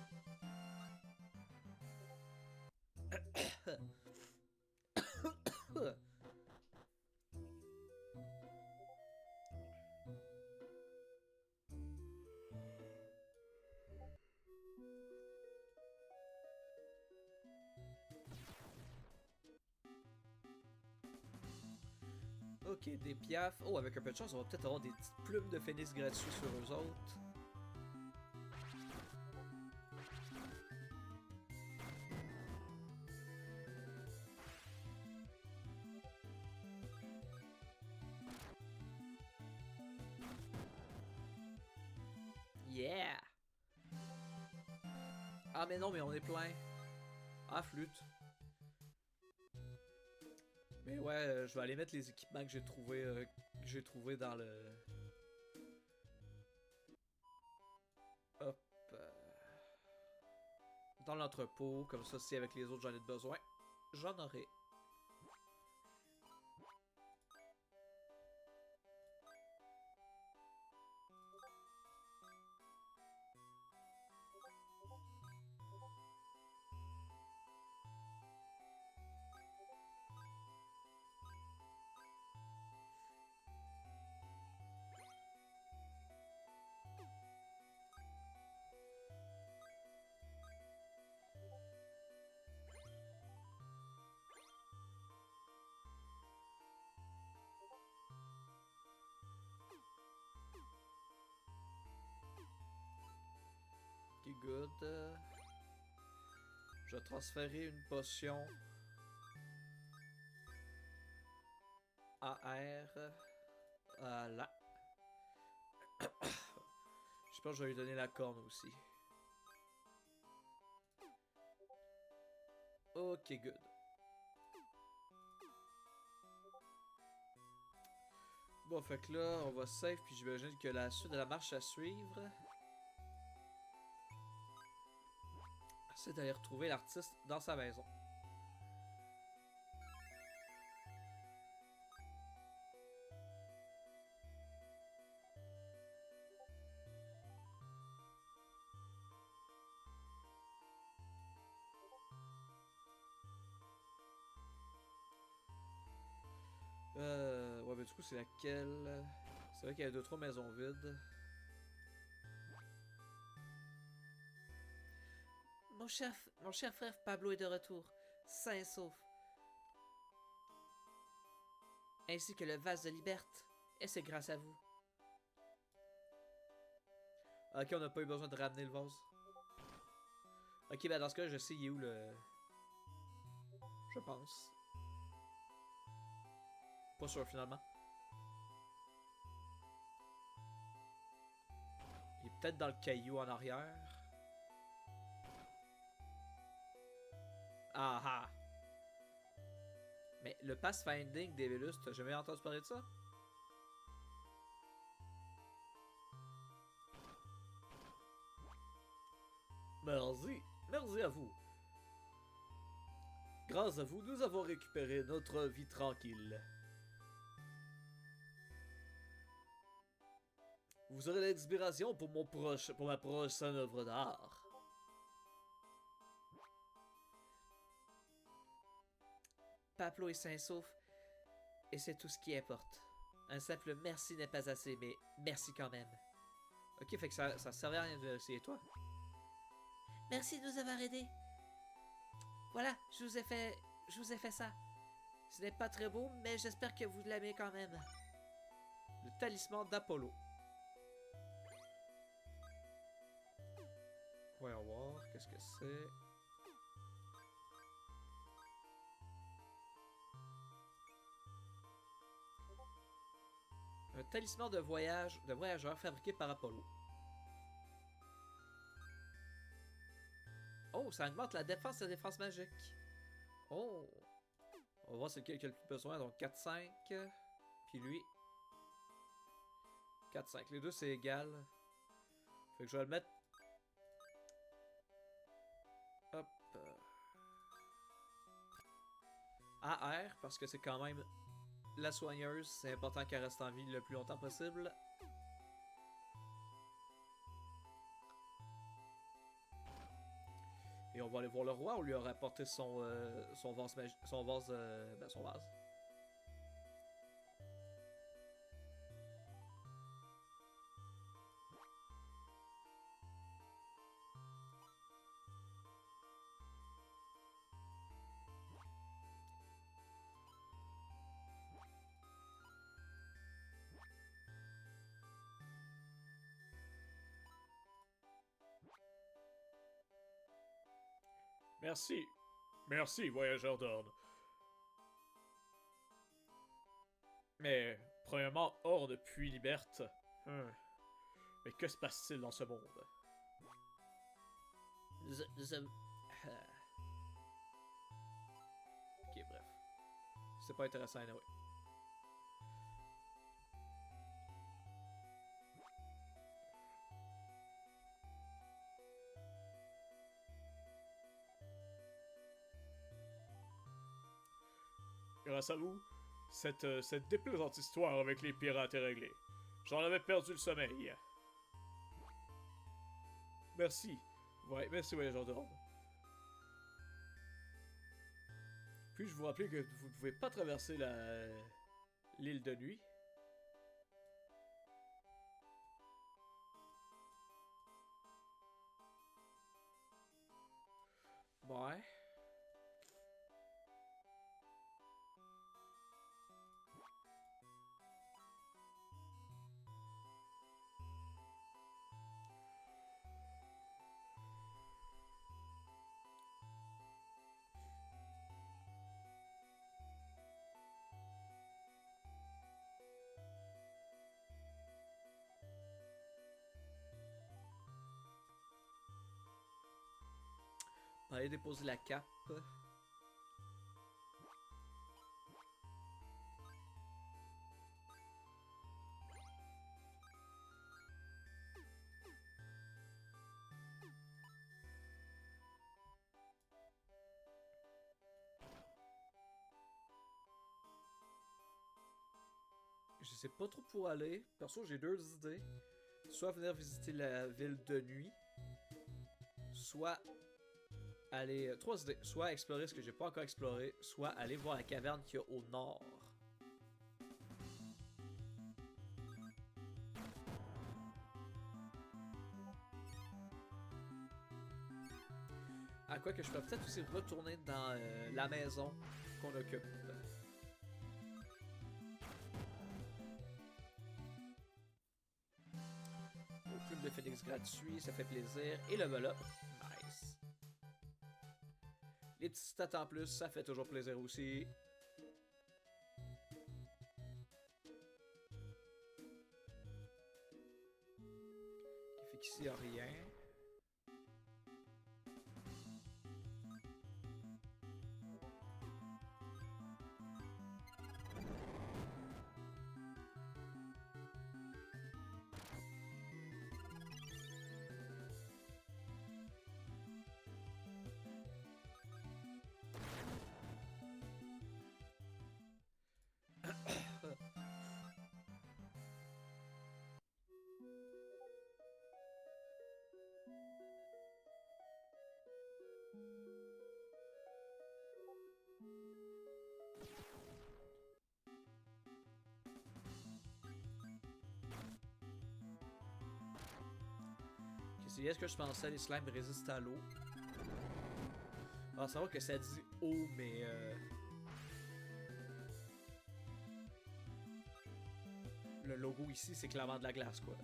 Ok, des piafs. Oh, avec un peu de chance, on va peut-être avoir des petites plumes de phénix gratuits sur eux autres. Yeah! Ah mais non, mais on est plein. Ah, flûte. Mais ouais, je vais aller mettre les équipements que j'ai trouvé dans le... Hop. Dans l'entrepôt, comme ça, si avec les autres j'en ai besoin, j'en aurai. Ok, good. Je vais transférer une potion AR à là. Je pense que je vais lui donner la corne aussi. Ok, good. Bon, fait que là, on va save, puis j'imagine que la suite de la marche à suivre, c'est d'aller retrouver l'artiste dans sa maison. Ouais, mais du coup, c'est laquelle? C'est vrai qu'il y a 2-3 maisons vides. Mon cher frère Pablo est de retour, sain et sauf. Ainsi que le vase de Liberte. Et c'est grâce à vous. Ok, on n'a pas eu besoin de ramener le vase. Ok, ben dans ce cas, je sais il est où le... Je pense. Pas sûr finalement. Il est peut-être dans le caillou en arrière. Ah ah! Mais le pathfinding d'Evelus, t'as jamais entendu parler de ça? Merci. Merci à vous. Grâce à vous, nous avons récupéré notre vie tranquille. Vous aurez l'inspiration pour ma prochaine œuvre d'art. Pablo est sain et sauf. Et c'est tout ce qui importe. Un simple merci n'est pas assez, mais merci quand même. Ok, fait que ça servait à rien de essayer toi. Merci de nous avoir aidés. Voilà, je vous ai fait ça. Ce n'est pas très beau, mais j'espère que vous l'aimez quand même. Le talisman d'Apollo. Voyons voir, qu'est-ce que c'est. Un talisman de voyageur fabriqué par Apollo. Oh, ça augmente la défense magique. Oh. On va voir c'est lequel qui a le plus besoin. Donc 4-5. Puis lui. 4-5. Les deux c'est égal. Fait que je vais le mettre. Hop. AR parce que c'est quand même la soigneuse. C'est important qu'elle reste en vie le plus longtemps possible. Et on va aller voir le roi. On lui aura apporté son vase son vase. Son vase. Merci. Merci, voyageur d'Orne. Mais, premièrement, Orne puis Liberte. Mais que se passe-t-il dans ce monde? Nous sommes... Ok, bref. C'est pas intéressant, anyway. Grâce à vous, cette déplaisante histoire avec les pirates est réglée. J'en avais perdu le sommeil. Merci. Ouais, merci, voyageur d'Orne. Puis-je vous rappeler que vous ne pouvez pas traverser l'île de nuit? Ouais. On va aller déposer la cape. Je sais pas trop pour aller. Perso, j'ai deux idées. Soit venir visiter la ville de nuit, soit aller... trois idées. Soit explorer ce que j'ai pas encore exploré, soit aller voir la caverne qu'il y a au nord. À quoi que je peux peut-être aussi retourner dans la maison qu'on occupe. Plume de phoenix gratuit, ça fait plaisir. Et le voilà. Nice. Les petits stats en plus, ça fait toujours plaisir aussi. Qui fait qu'ici, il n'y a rien. Est-ce que je pensais les slimes résistent à l'eau? Alors, savoir que ça dit eau, mais le logo ici, c'est clairement de la glace, quoi.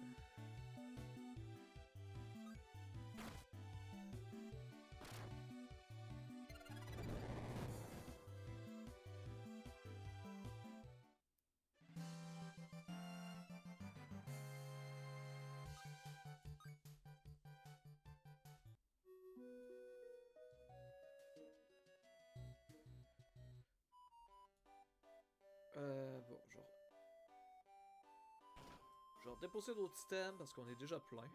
Bon, je vais déposer d'autres items parce qu'on est déjà plein.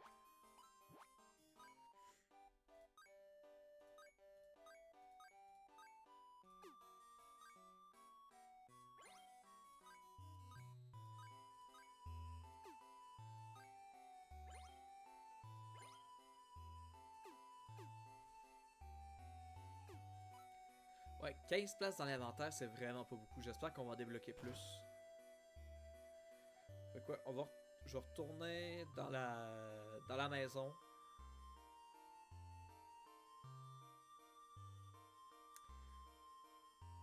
Ouais, 15 places dans l'inventaire, c'est vraiment pas beaucoup. J'espère qu'on va en débloquer plus. Fait quoi, je vais retourner dans la maison.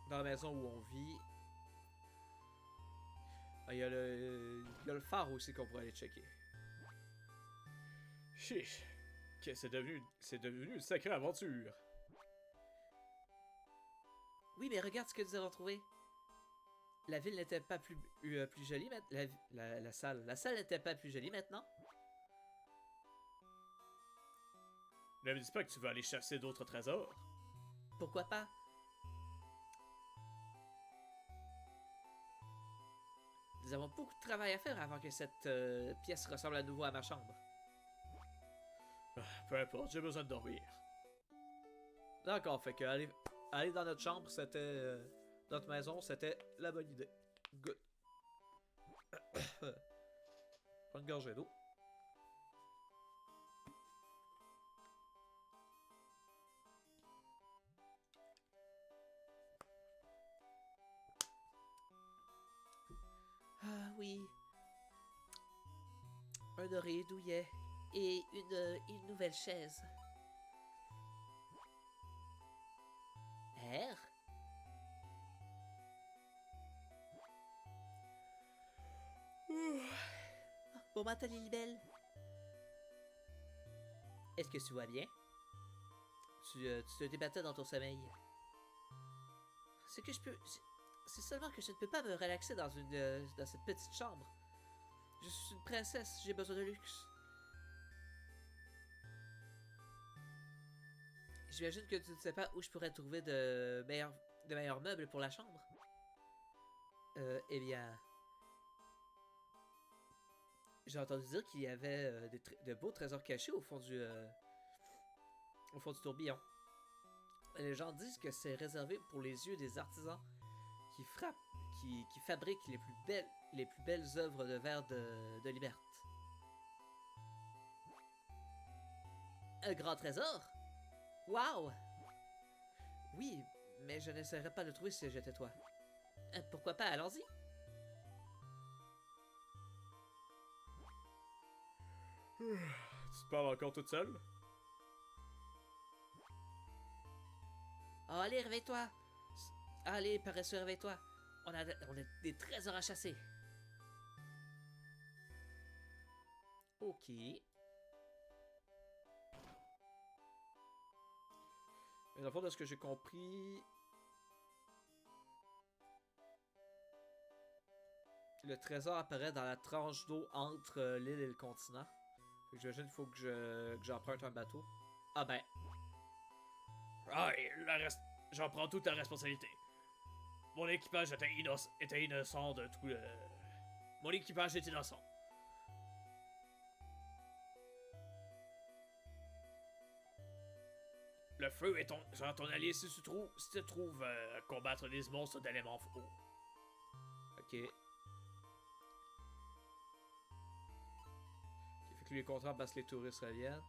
Dans la maison où on vit. Ah, il y a le phare aussi qu'on pourrait aller checker. Chiche, que c'est devenu une sacrée aventure. Oui, mais regarde ce que nous avons trouvé. La ville n'était pas plus jolie maintenant. La salle. La salle n'était pas plus jolie maintenant. Ne me dis pas que tu veux aller chasser d'autres trésors. Pourquoi pas? Nous avons beaucoup de travail à faire avant que cette pièce ressemble à nouveau à ma chambre. Peu importe, j'ai besoin de dormir. D'accord, fait que aller dans notre chambre, c'était. Notre maison, c'était la bonne idée. Good. Prends une gorgée d'eau. Ah oui. Un oreiller douillet et une nouvelle chaise. R? Bon matin, Lilibelle. Est-ce que tu vas bien? Tu te débattais dans ton sommeil. C'est seulement que je ne peux pas me relaxer dans cette petite chambre. Je suis une princesse, j'ai besoin de luxe. J'imagine que tu ne sais pas où je pourrais trouver de meilleurs meubles pour la chambre. Eh bien... J'ai entendu dire qu'il y avait de beaux trésors cachés au fond du tourbillon. Les gens disent que c'est réservé pour les yeux des artisans qui fabriquent les plus belles œuvres de verre de Liberté. Un grand trésor? Waouh! Oui, mais je n'essaierai pas de le trouver si j'étais toi. Pourquoi pas, allons-y? Tu te parles encore toute seule? Oh, allez, réveille-toi! Allez, paresseux, réveille-toi! On a des trésors à chasser! Ok. Et dans le fond, de ce que j'ai compris, le trésor apparaît dans la tranche d'eau entre l'île et le continent. Fait que j'imagine qu'il faut que j'emprunte un bateau. Ah ben, Ah, et j'en prends toute la responsabilité. Mon équipage était innocent de tout le... Mon équipage est innocent. Le feu est ton allié si tu te trouves à combattre des monstres d'éléments faux. ok. Fait que les contrats passent les touristes reviennent.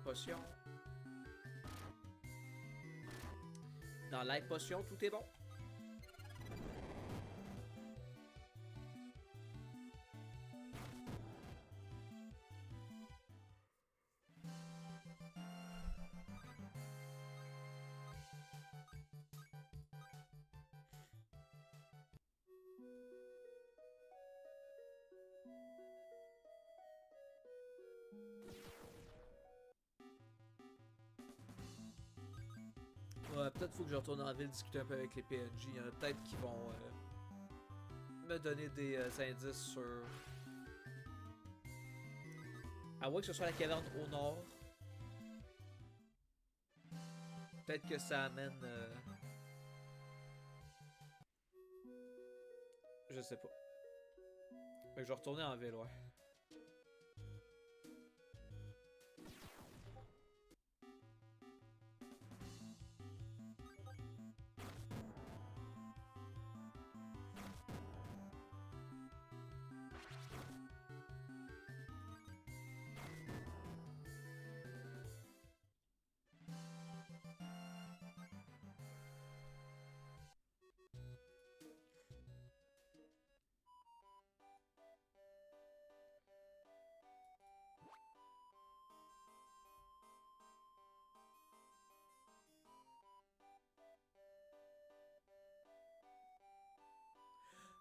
Light Potion. Dans Light Potion, tout est bon. Ouais, peut-être faut que je retourne en ville discuter un peu avec les PNJ. Il y en a peut-être qui vont me donner des indices sur... À moins que ce soit la caverne au nord. Peut-être que ça amène... Je sais pas. Fait que je vais retourner en ville, ouais.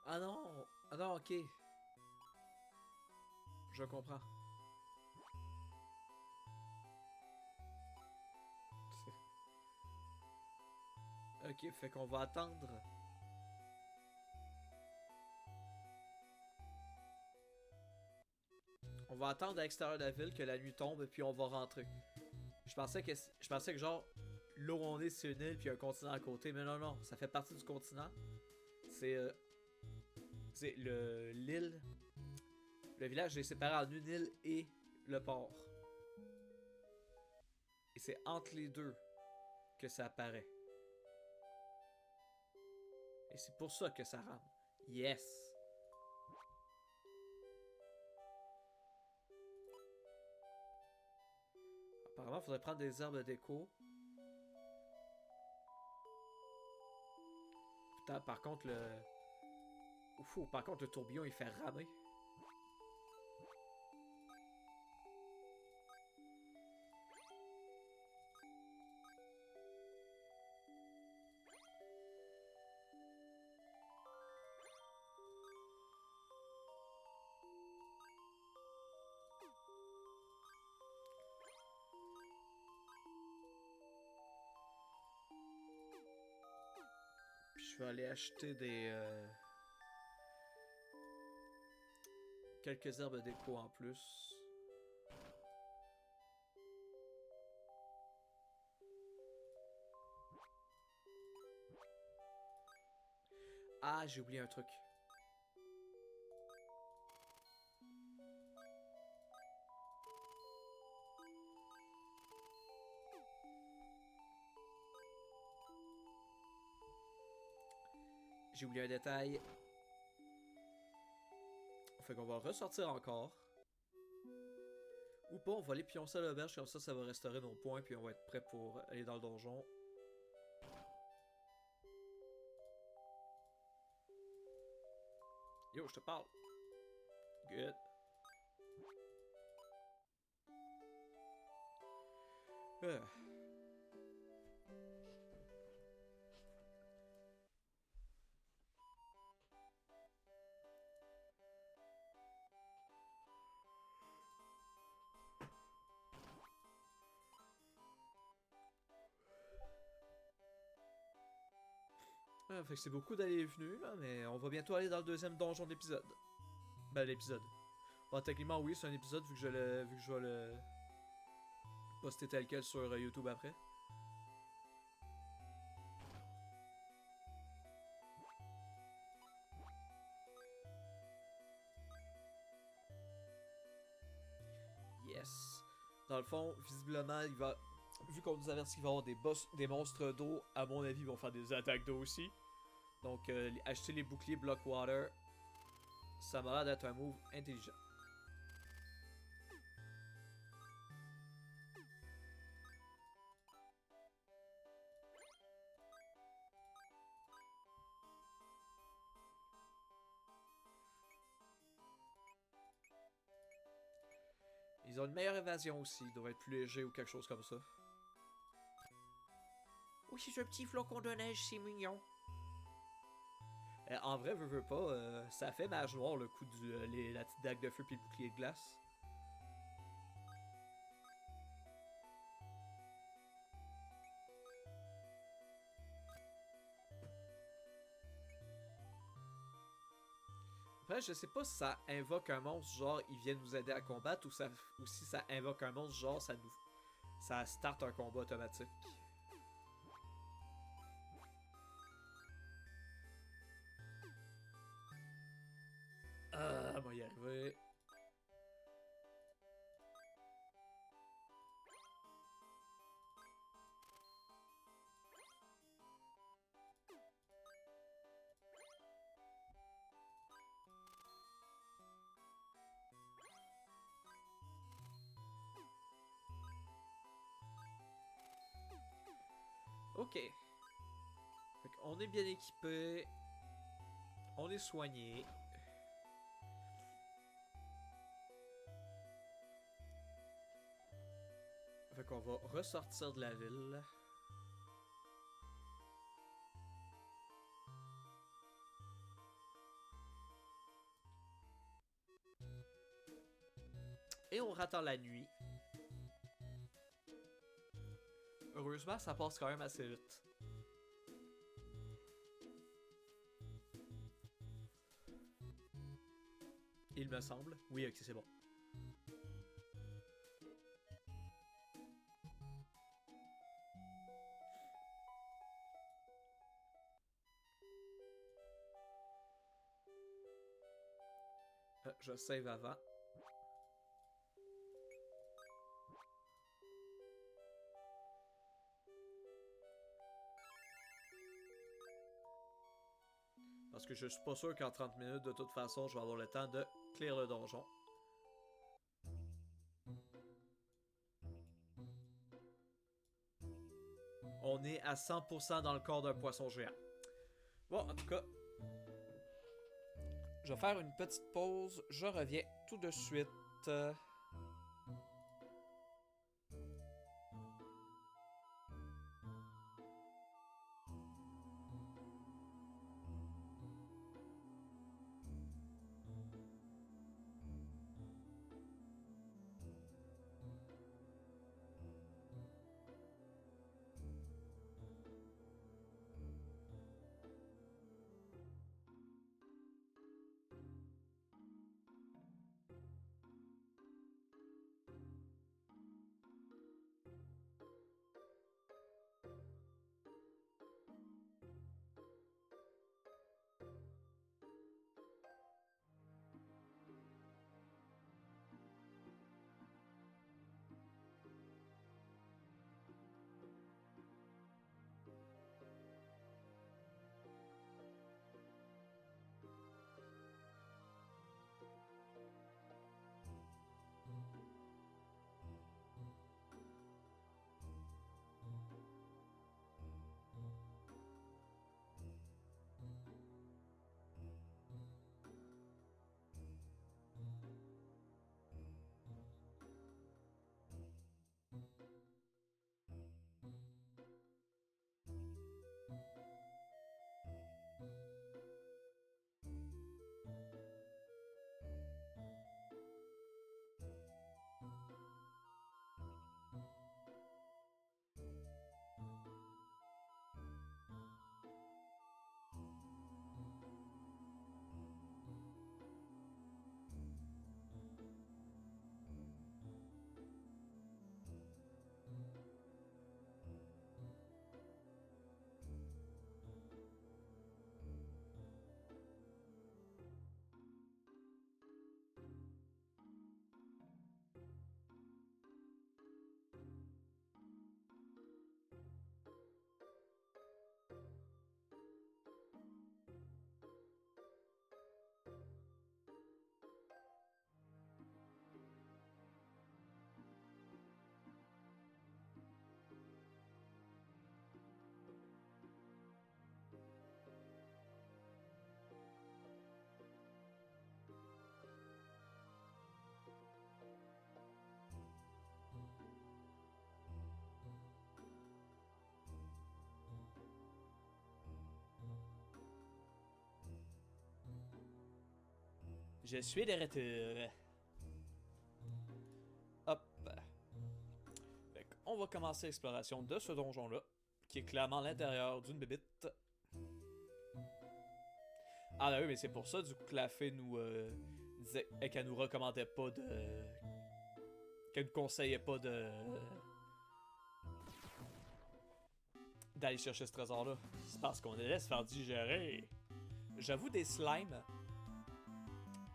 Ah non! Ah non, ok. Je comprends. Ok, fait qu'on va attendre. On va attendre à l'extérieur de la ville que la nuit tombe puis on va rentrer. Je pensais que genre là où on est c'est une île puis un continent à côté, mais non non, ça fait partie du continent. C'est l'île. Le village est séparé en une île et le port. Et c'est entre les deux que ça apparaît. Et c'est pour ça que ça rame. Yes! Apparemment, il faudrait prendre des herbes déco. Putain, par contre, le tourbillon, il fait ramer. Puis je vais aller acheter quelques herbes déco en plus. Ah, j'ai oublié un truc. J'ai oublié un détail. Fait qu'on va ressortir encore. Ou pas, on va aller pioncer à l'auberge, comme ça va restaurer nos points, puis on va être prêt pour aller dans le donjon. Yo, je te parle. Good. Fait que c'est beaucoup d'aller et venir, là, mais on va bientôt aller dans le deuxième donjon de l'épisode. Ben, l'épisode. Bon, techniquement, oui, c'est un épisode vu que je vais le poster tel quel sur YouTube après. Yes. Dans le fond, visiblement, vu qu'on nous avertit qu'il va y avoir des monstres d'eau, à mon avis, ils vont faire des attaques d'eau aussi. Donc, acheter les boucliers Blockwater, ça m'a l'air d'être un move intelligent. Ils ont une meilleure évasion aussi. Ils doivent être plus légers ou quelque chose comme ça. Oui, c'est un petit flocon de neige, c'est mignon. En vrai, veux pas, ça fait mage noir le coup la petite dague de feu puis le bouclier de glace. Après, je sais pas si ça invoque un monstre genre il vient nous aider à combattre ou si ça invoque un monstre genre ça start un combat automatique. On va y arriver. Ok. On est bien équipé. On est soigné. Fait qu'on va ressortir de la ville. Et on attend la nuit. Heureusement, ça passe quand même assez vite. Il me semble. Oui, ok, c'est bon. Je save avant. Parce que je suis pas sûr qu'en 30 minutes, de toute façon, je vais avoir le temps de clear le donjon. On est à 100% dans le corps d'un poisson géant. Bon, en tout cas, je vais faire une petite pause. Je reviens tout de suite. Je suis de retour. Hop. Fait on va commencer l'exploration de ce donjon-là, qui est clairement l'intérieur d'une bébite. Ah bah oui, mais c'est pour ça du coup que la fée nous disait qu'elle nous recommandait pas de... qu'elle nous conseillait pas de... d'aller chercher ce trésor-là. C'est parce qu'on allait se faire digérer. J'avoue, des slimes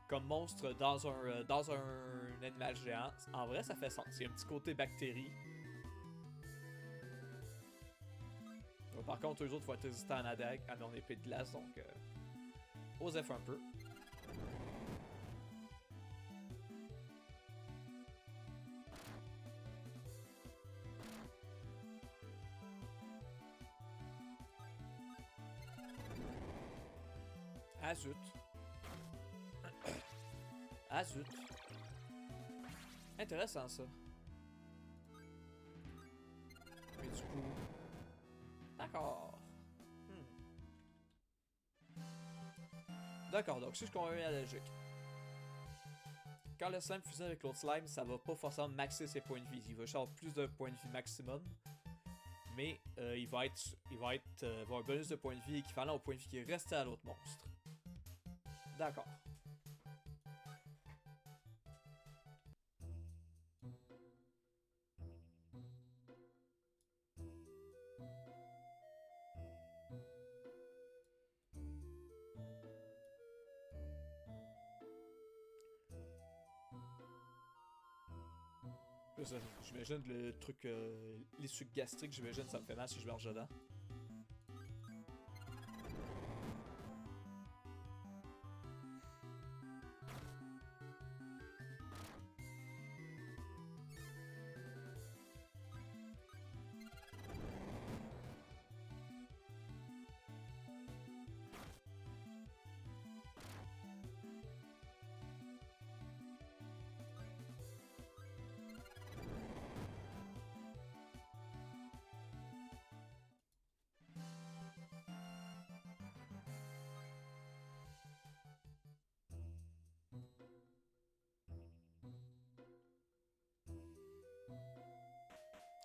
comme monstre dans un animal géant, en vrai, ça fait sens. Il y a un petit côté bactérie. Par contre, eux autres, faut être résistant à mon épée de glace, donc osef un peu. Ah zut. Ah zut. Intéressant ça. Mais du coup... D'accord. D'accord, donc si je comprends bien la logique. Quand le slime fusionne avec l'autre slime, ça va pas forcément maxer ses points de vie. Il va juste avoir plus de points de vie maximum. Mais il va avoir un bonus de points de vie équivalent au point de vie qui est resté à l'autre monstre. D'accord. J'imagine le truc, les sucs gastriques, j'imagine ça me fait mal si je marche dedans.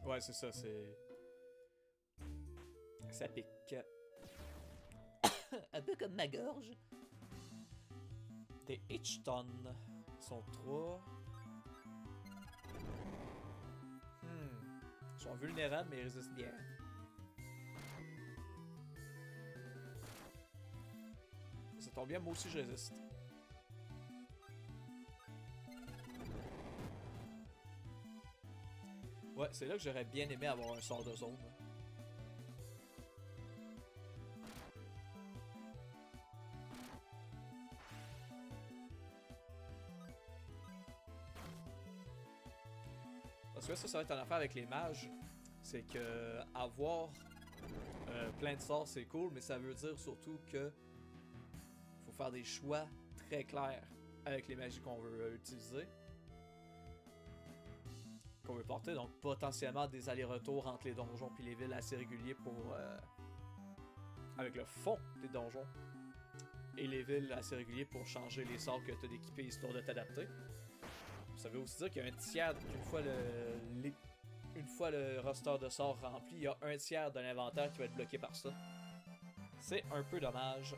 Ouais, c'est ça, c'est... Ça pique. Un peu comme ma gorge. Des H-Ton sont 3. Ils sont vulnérables, mais ils résistent bien. Ça tombe bien, moi aussi je résiste. Ouais, c'est là que j'aurais bien aimé avoir un sort de zone. Parce que ça va être une affaire avec les mages. C'est que avoir plein de sorts, c'est cool, mais ça veut dire surtout que faut faire des choix très clairs avec les magies qu'on veut utiliser. Qu'on veut porter, donc potentiellement des allers-retours entre les donjons puis les villes assez réguliers pour avec le fond des donjons et les villes assez réguliers pour changer les sorts que tu as d'équiper histoire de t'adapter. Ça veut aussi dire qu'il y a un tiers une fois le roster de sorts rempli, il y a un tiers de l'inventaire qui va être bloqué par ça. C'est un peu dommage.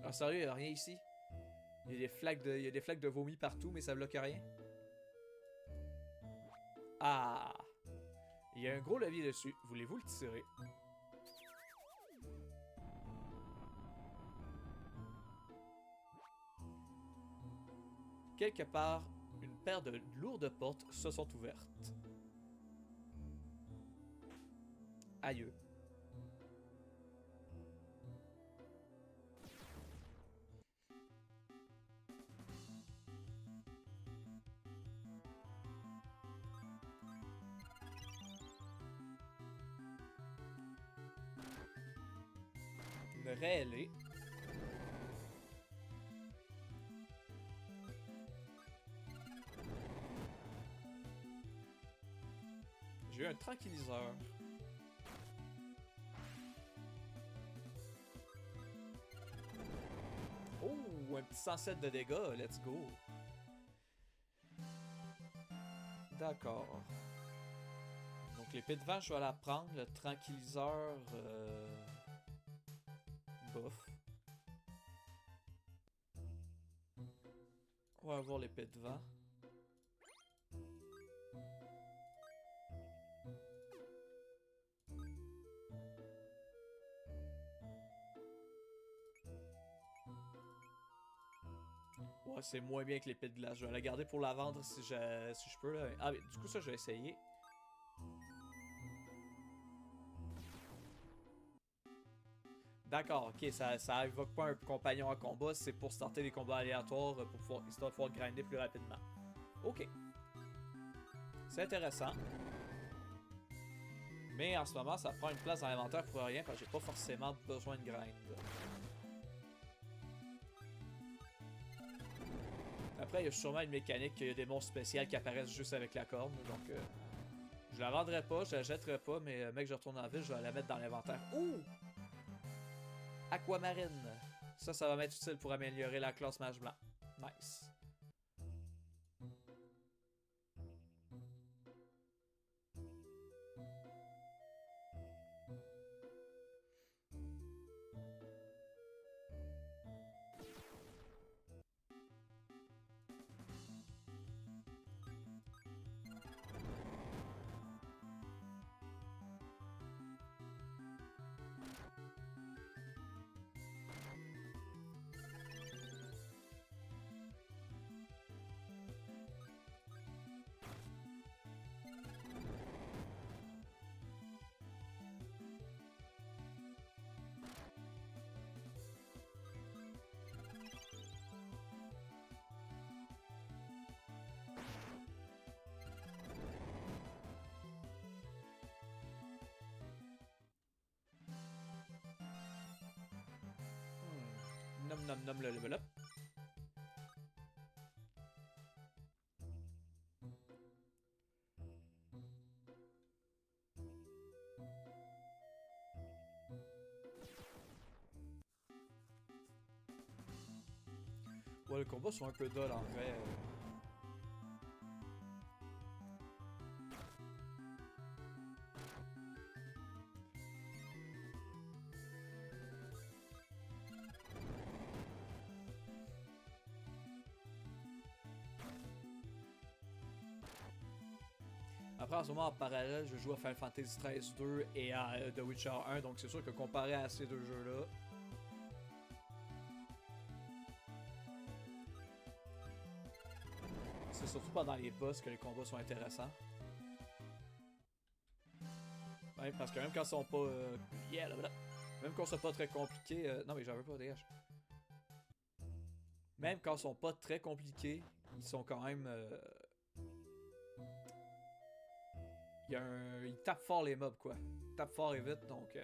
Ah sérieux, il n'y a rien ici? Il y a des flaques de vomi partout, mais ça bloque rien. Ah! Il y a un gros levier dessus. Voulez-vous le tirer? Quelque part, une paire de lourdes portes se sont ouvertes. Aïe. Une réelle. J'ai eu un tranquilliseur. ou un petit 107 de dégâts. Let's go. D'accord. Donc l'épée de vent, je vais la prendre. Le tranquilliseur... bof. On va avoir l'épée de vent. Ouais, c'est moins bien que l'épée de glace. Je vais la garder pour la vendre si je peux. Là. Ah, mais du coup, ça, je vais essayer. D'accord, ok, ça évoque pas un compagnon en combat, c'est pour starter des combats aléatoires pour pouvoir, histoire de pouvoir grinder plus rapidement. Ok. C'est intéressant. Mais en ce moment, ça prend une place dans l'inventaire pour rien parce que j'ai pas forcément besoin de grind. Après, il y a sûrement une mécanique qu'il y a des monstres spéciaux qui apparaissent juste avec la corne, donc je la vendrai pas, je la jetterai pas, mais mec, je retourne en ville, je vais la mettre dans l'inventaire. Ouh! Aquamarine. Ça va m'être utile pour améliorer la classe mage blanc. Nice. Nom nom nom le level up. Ouais, les combats sont un peu dull en vrai. Après, en ce moment, en parallèle, je joue à Final Fantasy XIII 2 et à The Witcher 1, donc c'est sûr que comparé à ces deux jeux-là, c'est surtout pas dans les boss que les combats sont intéressants. Ouais, parce que même quand ils sont pas... Même quand ils sont pas très compliqués... Non, mais j'en veux pas, dégage. Même quand ils sont pas très compliqués, ils sont quand même... Ils tapent fort les mobs, quoi. Ils tapent fort et vite, donc...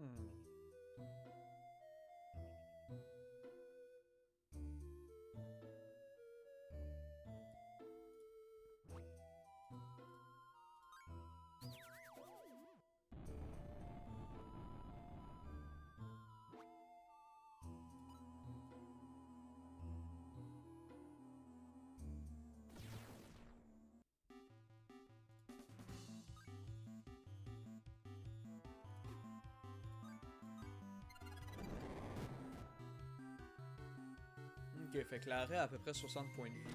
Hmm. Ok, fait que l'arrêt a à peu près 60 points de vie.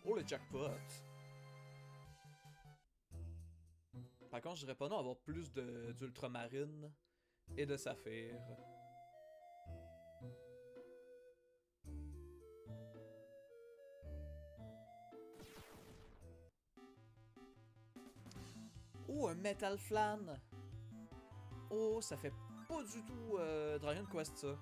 Oh, le jackpot! Par contre, je dirais pas non avoir plus d'ultramarine et de saphir. Oh, un Metal Flan! Oh, ça fait pas du tout Dragon Quest, ça.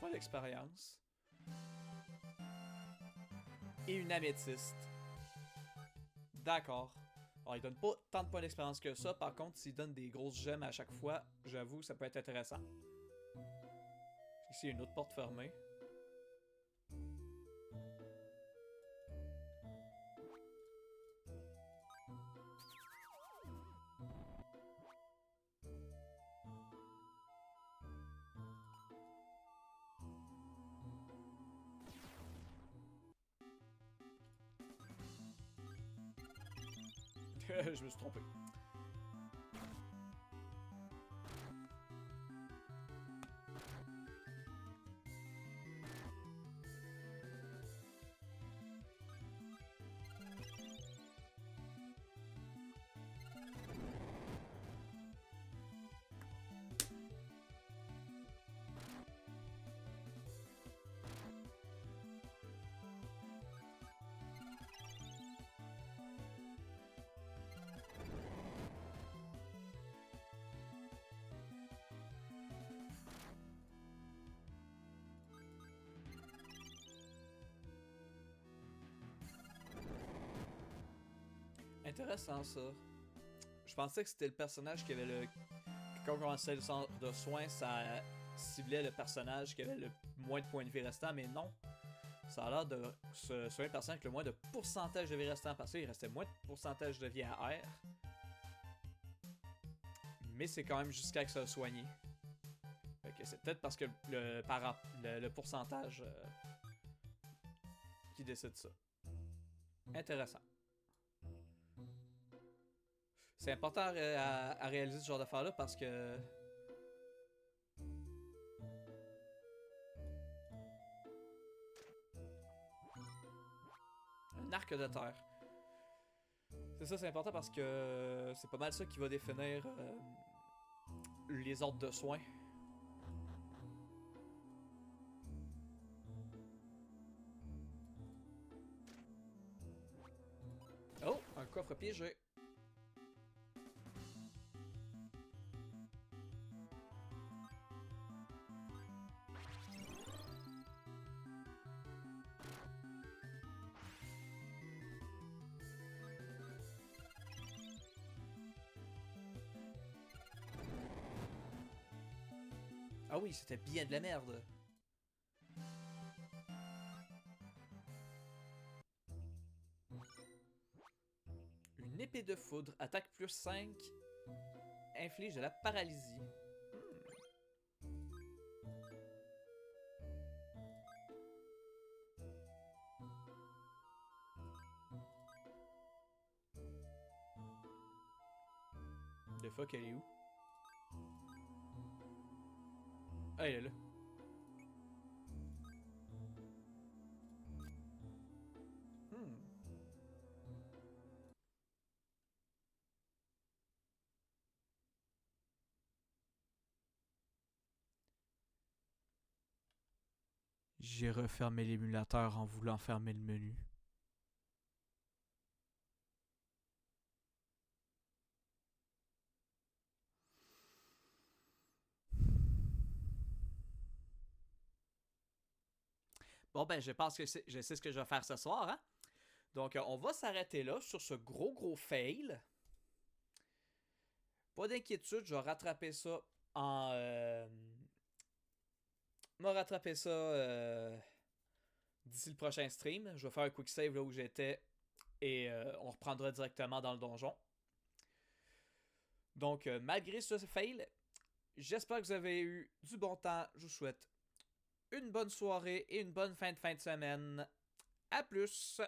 Pas d'expérience. Et une améthyste. D'accord. Alors, il donne pas tant de points d'expérience que ça. Par contre, s'il donne des grosses gemmes à chaque fois, j'avoue, ça peut être intéressant. Ici, il y a une autre porte fermée. Je me suis trompé. Intéressant ça. Je pensais que c'était le personnage qui avait le. Quand on commençait le centre de soins, ça ciblait le personnage qui avait le moins de points de vie restant, mais non. Ça a l'air de se soigner le personnage avec le moins de pourcentage de vie restant parce qu'il restait moins de pourcentage de vie à R. Mais c'est quand même jusqu'à que ça soit soigné. Fait que c'est peut-être parce que le pourcentage qui décide ça. Intéressant. C'est important à réaliser ce genre d'affaires-là parce que... Un arc de terre. C'est ça, c'est important parce que c'est pas mal ça qui va définir les ordres de soins. Oh, un coffre piégé. Ah oui, c'était bien de la merde. Une épée de foudre, attaque plus 5, inflige de la paralysie. fuck, elle est où? Ah, elle est là. Hmm. J'ai refermé l'émulateur en voulant fermer le menu. Bon, ben, je pense que je sais ce que je vais faire ce soir, hein? Donc, on va s'arrêter là sur ce gros fail. Pas d'inquiétude, je vais rattraper ça en. Je vais rattraper ça d'ici le prochain stream. Je vais faire un quick save là où j'étais et on reprendra directement dans le donjon. Donc, malgré ce fail, j'espère que vous avez eu du bon temps. Je vous souhaite une bonne soirée et une bonne fin de semaine. À plus!